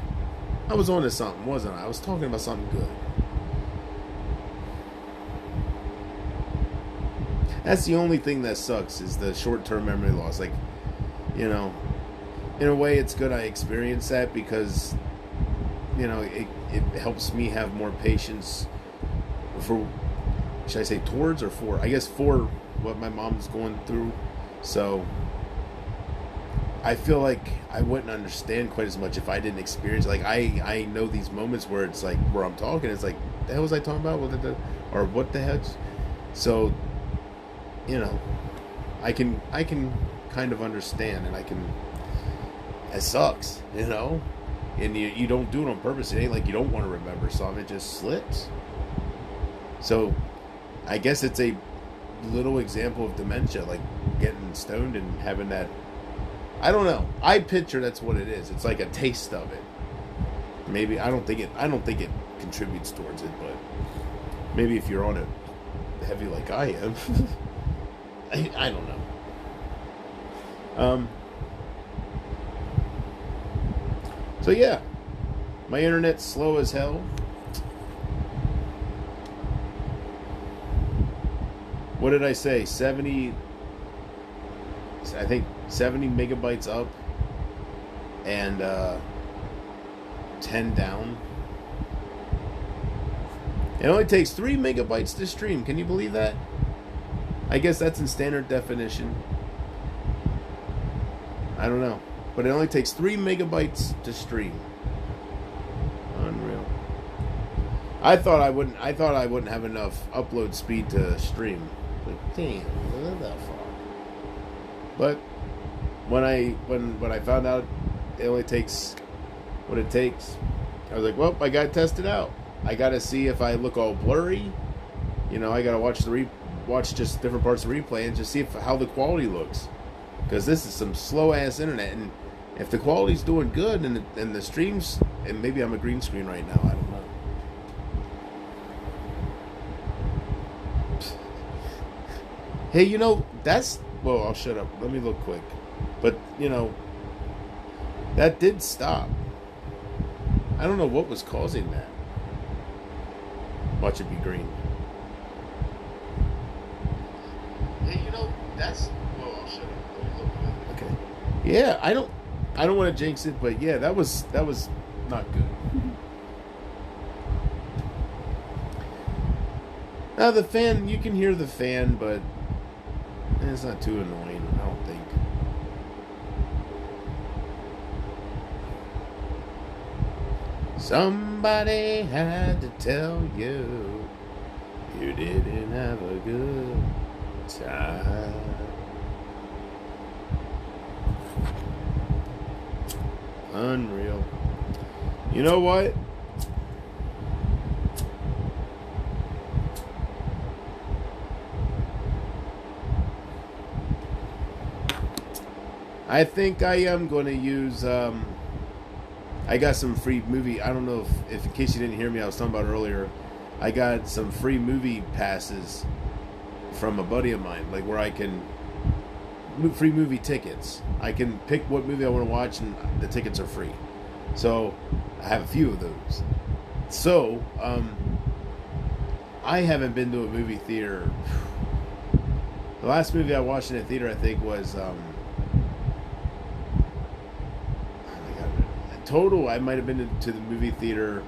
I was on to something, wasn't I? I was talking about something good. That's the only thing that sucks, is the short-term memory loss. Like, you know, in a way it's good I experienced that, because, you know, it helps me have more patience for, should I say towards or for? I guess for what my mom's going through. So I feel like I wouldn't understand quite as much if I didn't experience. Like, I know these moments where it's like, where I'm talking, it's like, the hell was I talking about? Or what the heck? So you know, I can kind of understand, and it sucks, you know, and you don't do it on purpose. It ain't like you don't want to remember something, it just slips. So I guess it's a little example of dementia, like getting stoned and having that, I don't know, I picture that's what it is. It's like a taste of it. Maybe I don't think it contributes towards it, but maybe if you're on it heavy like I am, I don't know. So yeah, my internet's slow as hell. What did I say? 70, I think 70 megabytes up and 10 down. It only takes 3 megabytes to stream. Can you believe that? I guess that's in standard definition. I don't know. But it only takes 3 megabytes to stream. Unreal. I thought I wouldn't have enough upload speed to stream. Like, damn, not that far. But when I found out it only takes what it takes, I was like, well, I gotta test it out. I gotta see if I look all blurry. You know, I gotta watch just different parts of the replay and just see how the quality looks. Because this is some slow ass internet, and if the quality's doing good and the streams, and maybe I'm a green screen right now, I don't know. Hey, you know, well, I'll shut up. Let me look quick. But, you know, that did stop. I don't know what was causing that. Watch it be green. Hey, you know, well, I'll shut up. Let me look quick. Okay. Yeah, I don't want to jinx it, but yeah, that was not good. Now the fan, you can hear the fan, but it's not too annoying, I don't think. Somebody had to tell you you didn't have a good time. Unreal. You know what? I think I am going to use, I got some free movie, I don't know if in case you didn't hear me, I was talking about earlier, I got some free movie passes from a buddy of mine, like where I can, free movie tickets. I can pick what movie I want to watch and the tickets are free. So, I have a few of those. So, I haven't been to a movie theater. The last movie I watched in a theater, I think, was, total, I might have been to the movie theater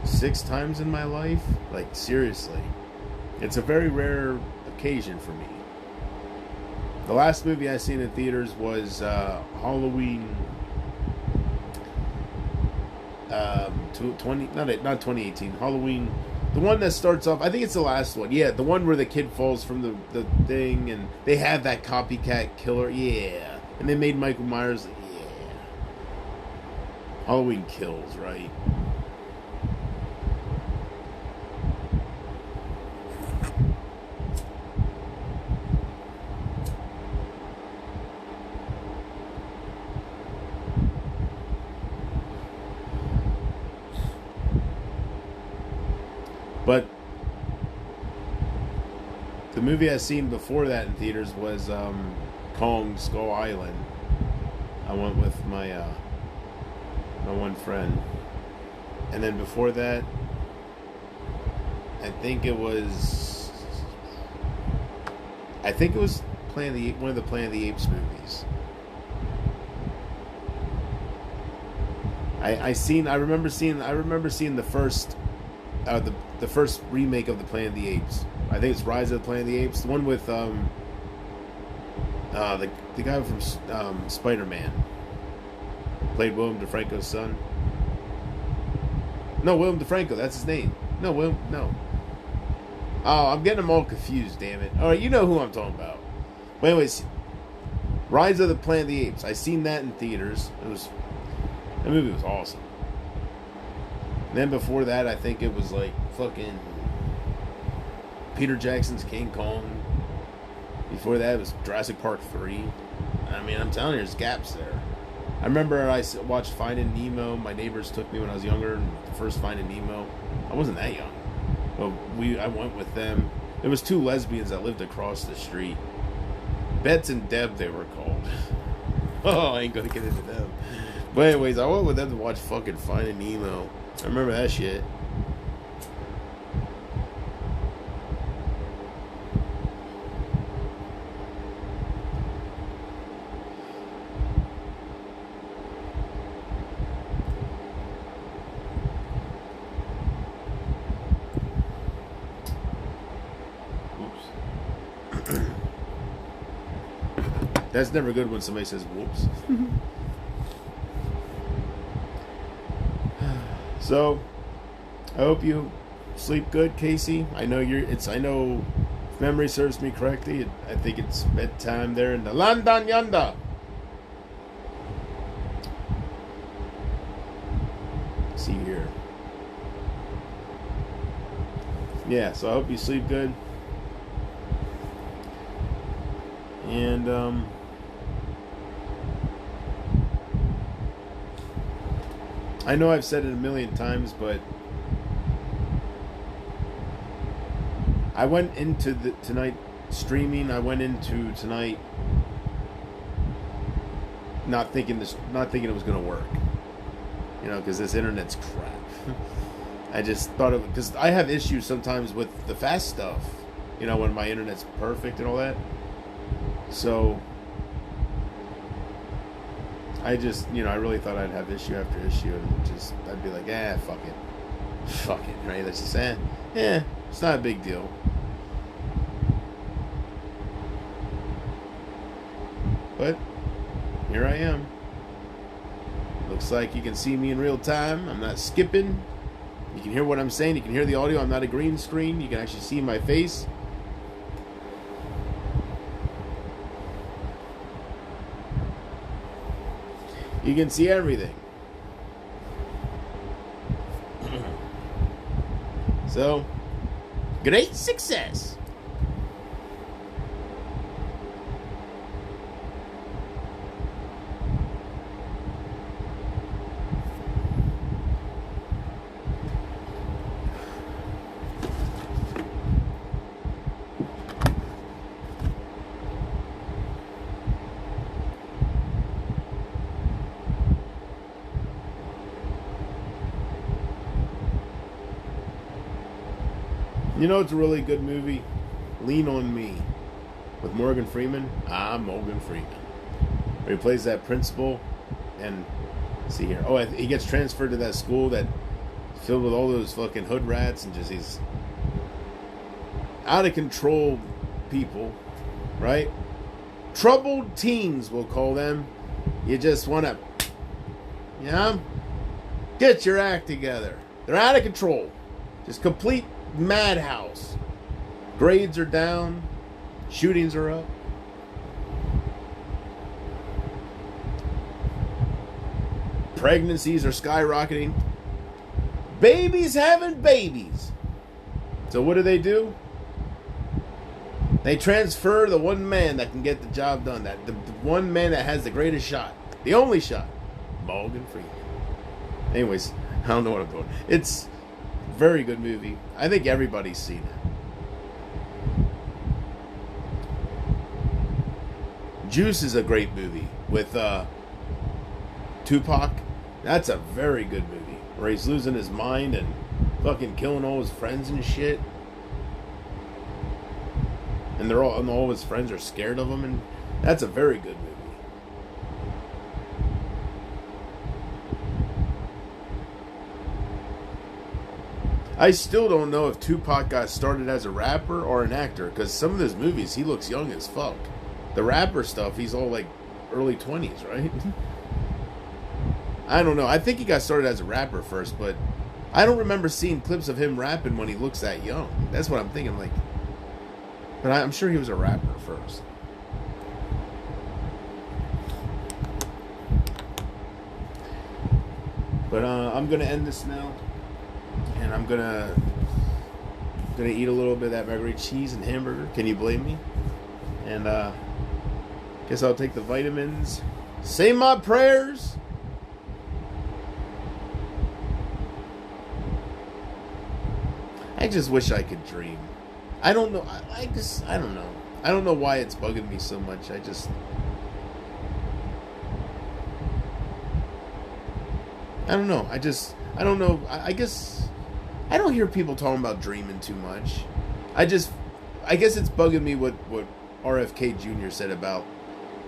6 times in my life. Like, seriously. It's a very rare occasion for me. The last movie I seen in theaters was Halloween not 2018. Halloween, the one that starts off, I think it's the last one. Yeah, the one where the kid falls from the thing and they have that copycat killer. Yeah. And they made Michael Myers. Yeah. Halloween Kills, right? But the movie I seen before that in theaters was Kong Skull Island. I went with my one friend, and then before that, I think it was one of the Planet of the Apes movies. I remember seeing the first the first remake of the Planet of the Apes. I think it's Rise of the Planet of the Apes, the one with the guy from Spider-Man, played Willem Dafoe's son. No, Willem Dafoe, that's his name. No. Oh, I'm getting them all confused, damn it. Alright, you know who I'm talking about. But anyways, Rise of the Planet of the Apes. I seen that in theaters. That movie was awesome. And then before that, I think it was like fucking Peter Jackson's King Kong. Before that, it was Jurassic Park 3. I mean, I'm telling you, there's gaps there. I remember I watched Finding Nemo. My neighbors took me when I was younger, and the first Finding Nemo. I wasn't that young. But I went with them. There was 2 lesbians that lived across the street. Bets and Deb, they were called. Oh, I ain't gonna get into them. But anyways, I went with them to watch fucking Finding Nemo. I remember that shit. That's never good when somebody says whoops. So, I hope you sleep good, Casey. I know if memory serves me correctly, I think it's bedtime there in the London Yonder. Let's see here. Yeah, so I hope you sleep good. And I know I've said it a million times, but I went into tonight streaming. I went into tonight not thinking it was going to work. You know, because this internet's crap. I just thought of it because I have issues sometimes with the fast stuff. You know, when my internet's perfect and all that. So I just, I really thought I'd have issue after issue, and I'd be like, fuck it, right? Let's just say, it's not a big deal. But here I am. Looks like you can see me in real time. I'm not skipping. You can hear what I'm saying. You can hear the audio. I'm not a green screen. You can actually see my face. You can see everything. So, great success. You know, it's a really good movie. Lean on Me with Morgan Freeman. I'm Morgan Freeman. Where he plays that principal, and see here. Oh, he gets transferred to that school that's filled with all those fucking hood rats and just these out of control people, right? Troubled teens, we'll call them. You just want to, get your act together. They're out of control. Just complete madhouse. Grades are down. Shootings are up. Pregnancies are skyrocketing. Babies having babies. So what do? They transfer the one man that can get the job done. The one man that has the greatest shot. The only shot. Morgan Freeman. Anyways, I don't know what I'm doing. It's a very good movie. I think everybody's seen it. Juice is a great movie with Tupac. That's a very good movie where he's losing his mind and fucking killing all his friends and shit. And all his friends are scared of him, and that's a very good movie. I still don't know if Tupac got started as a rapper or an actor, because some of his movies he looks young as fuck. The rapper stuff, he's all like early 20s, right? I don't know. I think he got started as a rapper first, but I don't remember seeing clips of him rapping when he looks that young. That's what I'm thinking, like. But I'm sure he was a rapper first. But I'm gonna end this now, and I'm gonna eat a little bit of that macaroni cheese and hamburger. Can you blame me? And guess I'll take the vitamins. Say my prayers. I just wish I could dream. I don't know. I don't know. I don't know why it's bugging me so much. I don't know. I don't know. I guess I don't hear people talking about dreaming too much. I guess it's bugging me what RFK Jr. said about,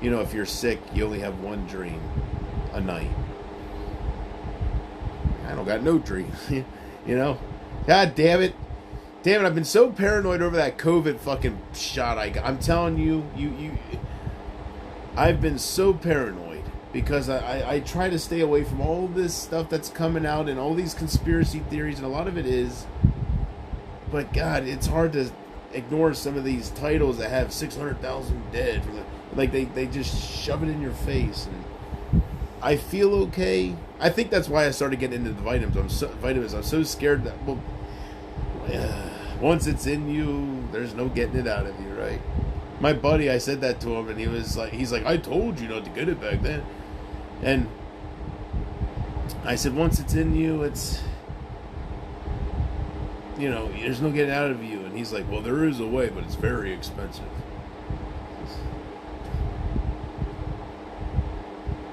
if you're sick, you only have one dream a night. I don't got no dream. God damn it. Damn it, I've been so paranoid over that COVID fucking shot I got. I'm telling you, I've been so paranoid because I try to stay away from all this stuff that's coming out and all these conspiracy theories, and a lot of it is. But God, it's hard to ignore some of these titles that have 600,000 dead. Like they just shove it in your face. And I feel okay. I think that's why I started getting into the vitamins. I'm so scared that once it's in you, there's no getting it out of you, right? My buddy, I said that to him, and he's like, I told you not to get it back then. And I said, once it's in you, it's, there's no getting out of you. And he's like, well, there is a way, but it's very expensive.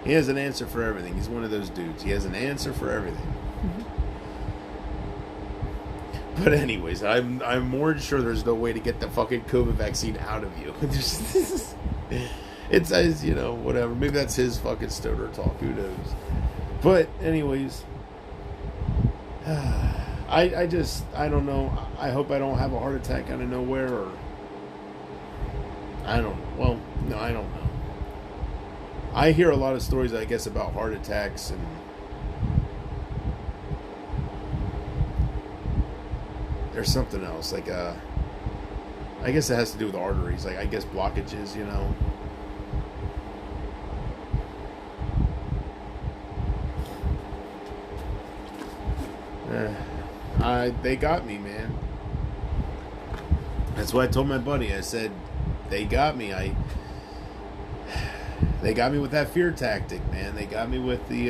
He has an answer for everything. He's one of those dudes. He has an answer for everything. But anyways, I'm more sure there's no way to get the fucking COVID vaccine out of you. It says, whatever. Maybe that's his fucking stoner talk. Who knows? But anyways, I don't know. I hope I don't have a heart attack out of nowhere, or I don't know. I hear a lot of stories, I guess, about heart attacks, and there's something else, like I guess it has to do with arteries, like I guess blockages, They got me, man. That's what I told my buddy. I said, they got me. They got me with that fear tactic, man. They got me with the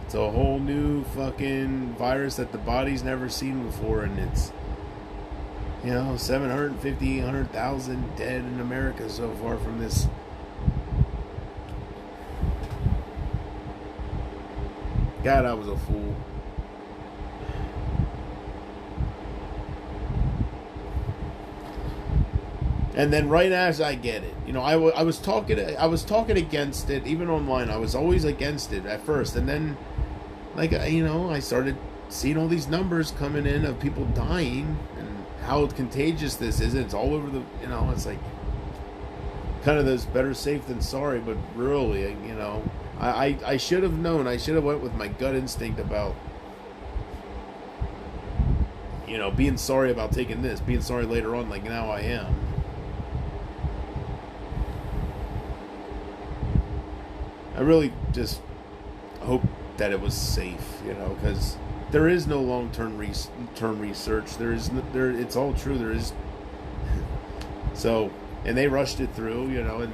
it's a whole new fucking virus that the body's never seen before, and it's 750, 800,000 dead in America so far from this. God, I was a fool. And then right as I get it, I was talking against it, even online. I was always against it at first, and then, I started seeing all these numbers coming in of people dying and how contagious this is. It's all over the, it's like kind of those better safe than sorry, but really, I should have known. I should have went with my gut instinct about, being sorry about taking this, being sorry later on, like now I am. I really just hope that it was safe, because there is no long-term research. It's all true. There is. So, and they rushed it through, and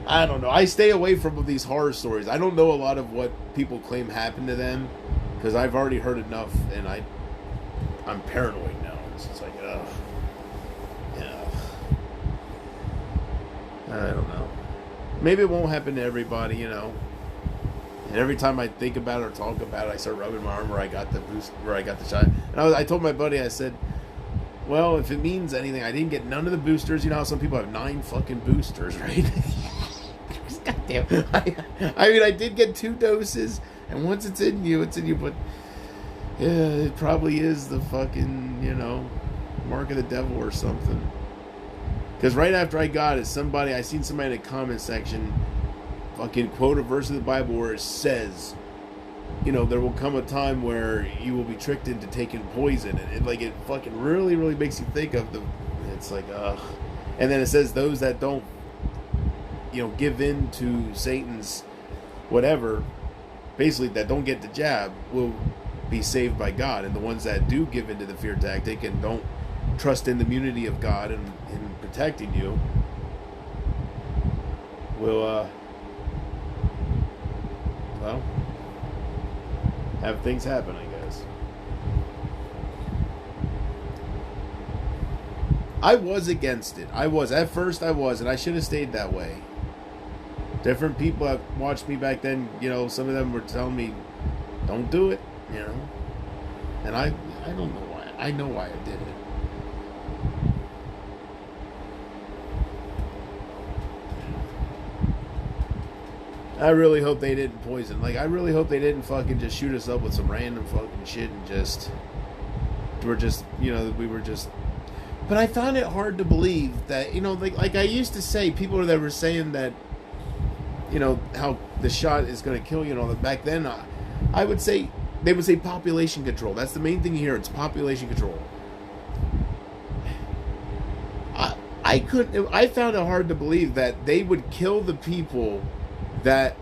I don't know. I stay away from these horror stories. I don't know a lot of what people claim happened to them, because I've already heard enough, and I'm paranoid now. It's just like, ugh. Yeah. I don't know. Maybe it won't happen to everybody, And every time I think about it or talk about it, I start rubbing my arm where I got the shot. And I told my buddy, I said, well, if it means anything, I didn't get none of the boosters. You know how some people have 9 fucking boosters, right? Goddamn. I did get 2 doses, and once it's in you, but yeah, it probably is the fucking, mark of the devil or something. Because right after I got it, I seen somebody in the comment section fucking quote a verse of the Bible where it says there will come a time where you will be tricked into taking poison, and it fucking really, really makes you think of the. It's like, ugh. And then it says those that don't, give in to Satan's whatever, basically that don't get the jab will be saved by God, and the ones that do give into the fear tactic and don't trust in the immunity of God and in protecting you will, have things happen, I guess. I was against it. At first I was, and I should have stayed that way. Different people have watched me back then, some of them were telling me, don't do it, And I don't know why. I know why I did it. I really hope they didn't poison. I really hope they didn't fucking just shoot us up with some random fucking shit and we were just. But I found it hard to believe that, like I used to say, people that were saying that, how the shot is going to kill you and all that. Back then, I would say, they would say population control. That's the main thing here. It's population control. I found it hard to believe that they would kill the people that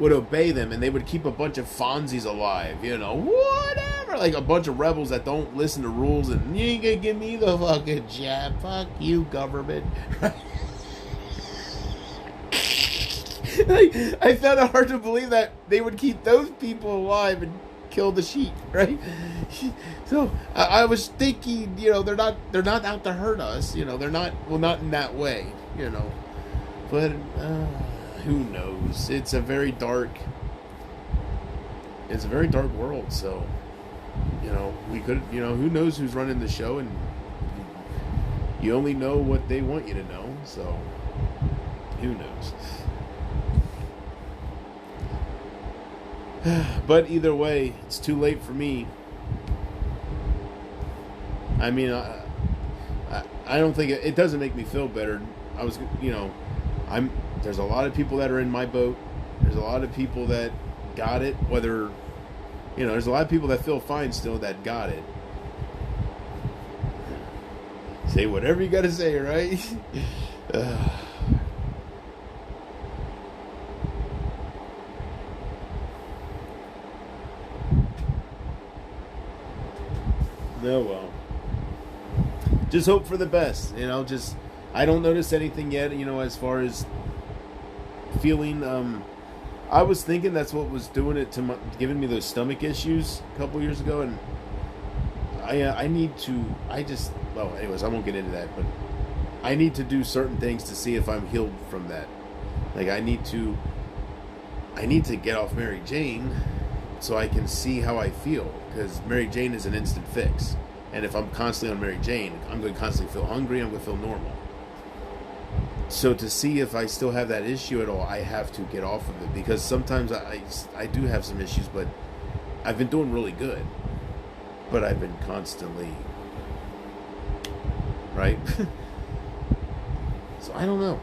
would obey them, and they would keep a bunch of Fonzies alive, whatever, like a bunch of rebels that don't listen to rules, and you ain't gonna give me the fucking jab, fuck you, government. I found it hard to believe that they would keep those people alive and kill the sheep, right? So I was thinking, they're not out to hurt us, they're not in that way, but who knows? It's a very dark world, so we could, who knows who's running the show, and you only know what they want you to know, so who knows? But either way, it's too late for me. I mean, I don't think it doesn't make me feel better. There's a lot of people that are in my boat. There's a lot of people that got it, there's a lot of people that feel fine still that got it. Say whatever you gotta say, right? No, well, just hope for the best, I don't notice anything yet, as far as feeling, I was thinking that's what was doing it giving me those stomach issues a couple years ago, and anyways, I won't get into that, but I need to do certain things to see if I'm healed from that. I need to get off Mary Jane so I can see how I feel, because Mary Jane is an instant fix, and if I'm constantly on Mary Jane, I'm going to constantly feel hungry, I'm going to feel normal. So to see if I still have that issue at all, I have to get off of it, because sometimes I do have some issues, but I've been doing really good, but I've been constantly, right? So I don't know.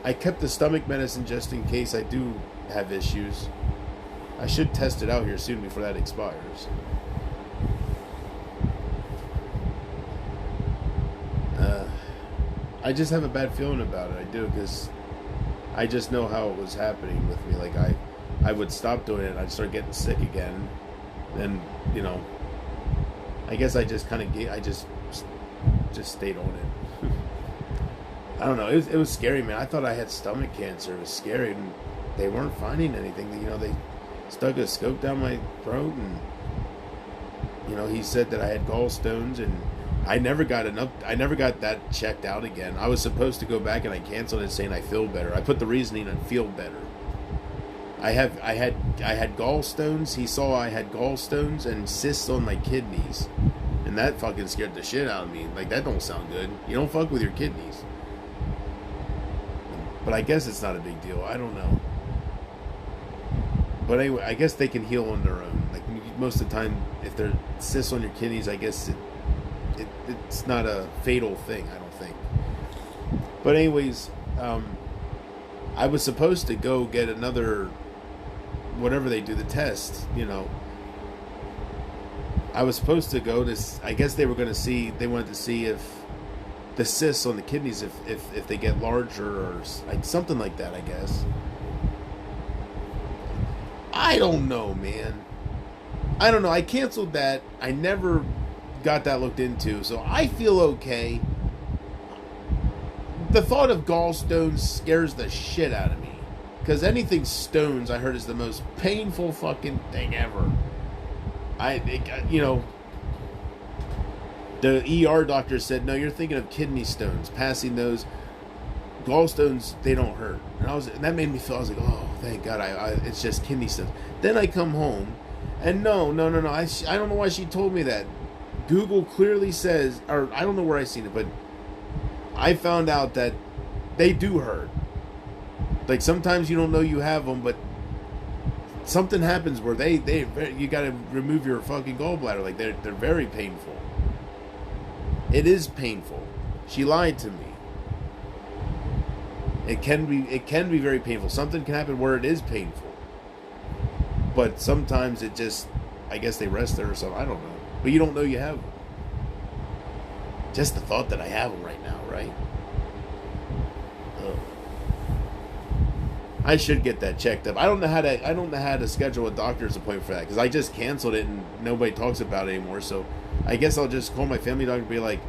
I kept the stomach medicine just in case I do have issues. I should test it out here soon before that expires. I just have a bad feeling about it. I do, because I just know how it was happening with me. I would stop doing it, and I'd start getting sick again. Then, I guess I just kind of just stayed on it. I don't know. It was scary, man. I thought I had stomach cancer. It was scary, and they weren't finding anything. They stuck a scope down my throat, and he said that I had gallstones, and I never got that checked out again. I was supposed to go back, and I canceled it saying I feel better. I put the reasoning on feel better. I had gallstones. He saw I had gallstones and cysts on my kidneys, and that fucking scared the shit out of me. That don't sound good. You don't fuck with your kidneys. But I guess it's not a big deal. I don't know. But anyway, I guess they can heal on their own. Most of the time, if they're cysts on your kidneys, I guess it's not a fatal thing, I don't think. But anyways, I was supposed to go get another whatever they do, the test, you know. I was supposed to go to, I guess they wanted to see if the cysts on the kidneys, if they get larger or like something like that, I guess. I don't know, man. I don't know. I canceled that. I never got that looked into, so I feel okay. The thought of gallstones scares the shit out of me. Because anything stones, I heard, is the most painful fucking thing ever. You know, the ER doctor said, no, you're thinking of kidney stones, passing those. Gallstones, they don't hurt. And that made me feel, I was like, oh, thank God, it's just kidney stones. Then I come home, and no, I don't know why she told me that. Google clearly says, or I don't know where I seen it, but I found out that they do hurt. Like, sometimes you don't know you have them, but something happens where you got to remove your fucking gallbladder. Like, they're very painful. It is painful. She lied to me. It can be very painful. Something can happen where it is painful. But sometimes it just, I guess they rest there or something. I don't know. But you don't know you have them. Just the thought that I have them right now, right? Ugh. I should get that checked up. I don't know how to schedule a doctor's appointment for that, because I just canceled it and nobody talks about it anymore. So I guess I'll just call my family doctor and be like,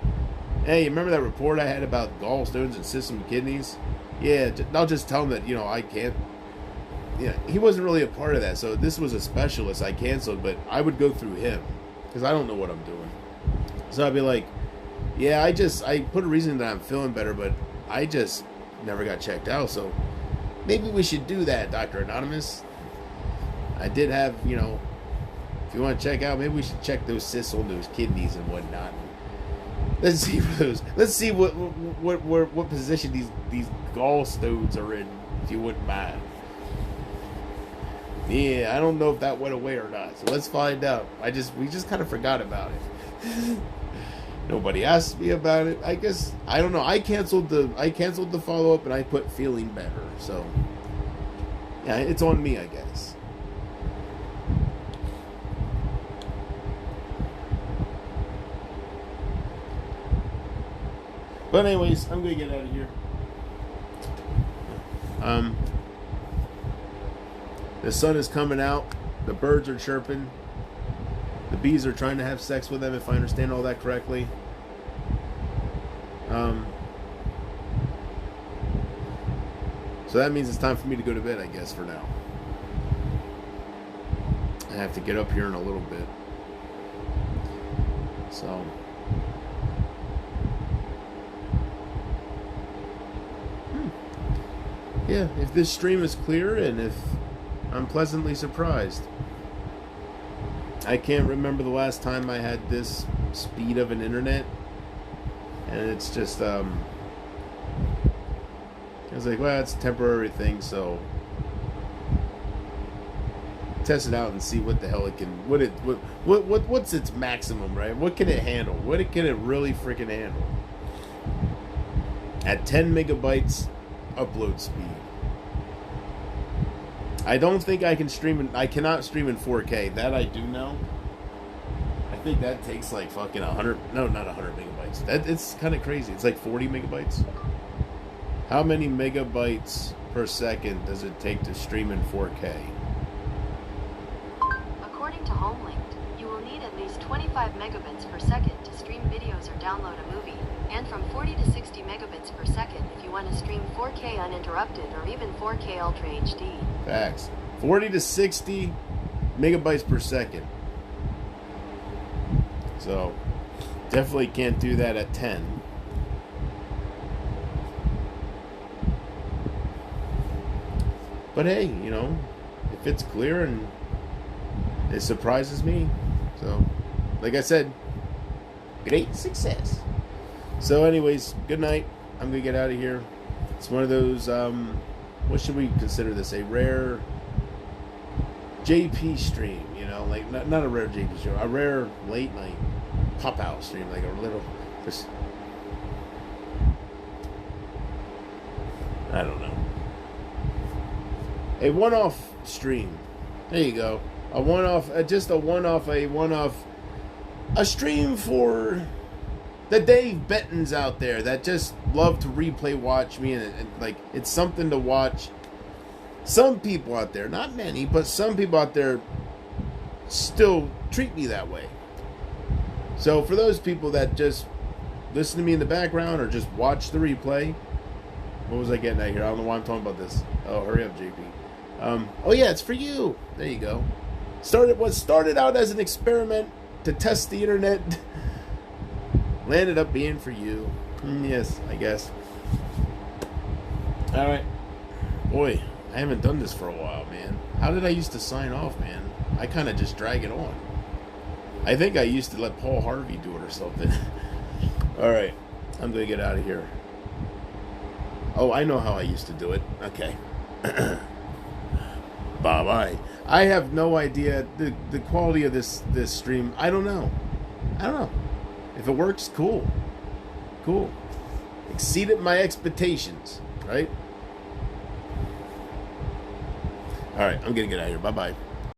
hey, you remember that report I had about gallstones and cysts in kidneys? Yeah, I'll just tell him that, you know, I can't. Yeah, he wasn't really a part of that, so this was a specialist I canceled, but I would go through him, because I don't know what I'm doing. So I'd be like, yeah, I put a reason that I'm feeling better, but I just never got checked out, so maybe we should do that, Dr. Anonymous. I did have, you know, if you want to check out, maybe we should check those cysts on those kidneys and whatnot. Let's see what position these gallstones are in, if you wouldn't mind. Yeah, I don't know if that went away or not, so let's find out. We just kind of forgot about it. Nobody asked me about it. I guess I don't know. I canceled the follow up and I put feeling better. So yeah, it's on me, I guess. But anyways, I'm gonna get out of here. The sun is coming out. The birds are chirping. The bees are trying to have sex with them, if I understand all that correctly. So that means it's time for me to go to bed, I guess, for now. I have to get up here in a little bit. So yeah, if this stream is clear and if I'm pleasantly surprised. I can't remember the last time I had this speed of an internet, and it's just I was like, well, it's a temporary thing, so test it out and see what the hell it can, what's its maximum, right? What can it handle? What can it really freaking handle? At 10 megabytes upload speed. I don't think I can stream I cannot stream in 4K. That I do know. I think that takes like fucking 100, no, not 100 megabytes. It's kind of crazy. It's like 40 megabytes. How many megabytes per second does it take to stream in 4K? According to HomeLinked, you will need at least 25 megabits per second to stream videos or download a movie, and from 40 to 60 megabits per second if you want to stream 4K uninterrupted or even 4K Ultra HD. Facts. 40 to 60 megabytes per second. So, definitely can't do that at 10. But hey, you know, if it's clear and it surprises me. So, like I said, great success. So anyways, good night. I'm going to get out of here. It's one of those, what should we consider this? A rare JP stream, you know? Like, not a rare JP stream. A rare late night pop-out stream. Like a little, just, I don't know. A one-off stream. There you go. A one-off, just a one-off, a stream for the Dave Bettons out there that just love to replay watch me, and like, it's something to watch. Some people out there, not many, but some people out there still treat me that way. So for those people that just listen to me in the background or just watch the replay, what was I getting at here? I don't know why I'm talking about this. Oh, hurry up, JP. Oh yeah, it's for you. There you go. What started out as an experiment to test the internet landed up being for you. Yes, I guess. All right, boy, I haven't done this for a while, man. How did I used to sign off, man? I kind of just drag it on. I think I used to let Paul Harvey do it or something. All right, I'm gonna get out of here. Oh, I know how I used to do it. Okay. Bye-bye. I have no idea the quality of this stream. I don't know. If it works, cool. Exceeded my expectations, right? All right, I'm gonna get out of here. Bye-bye.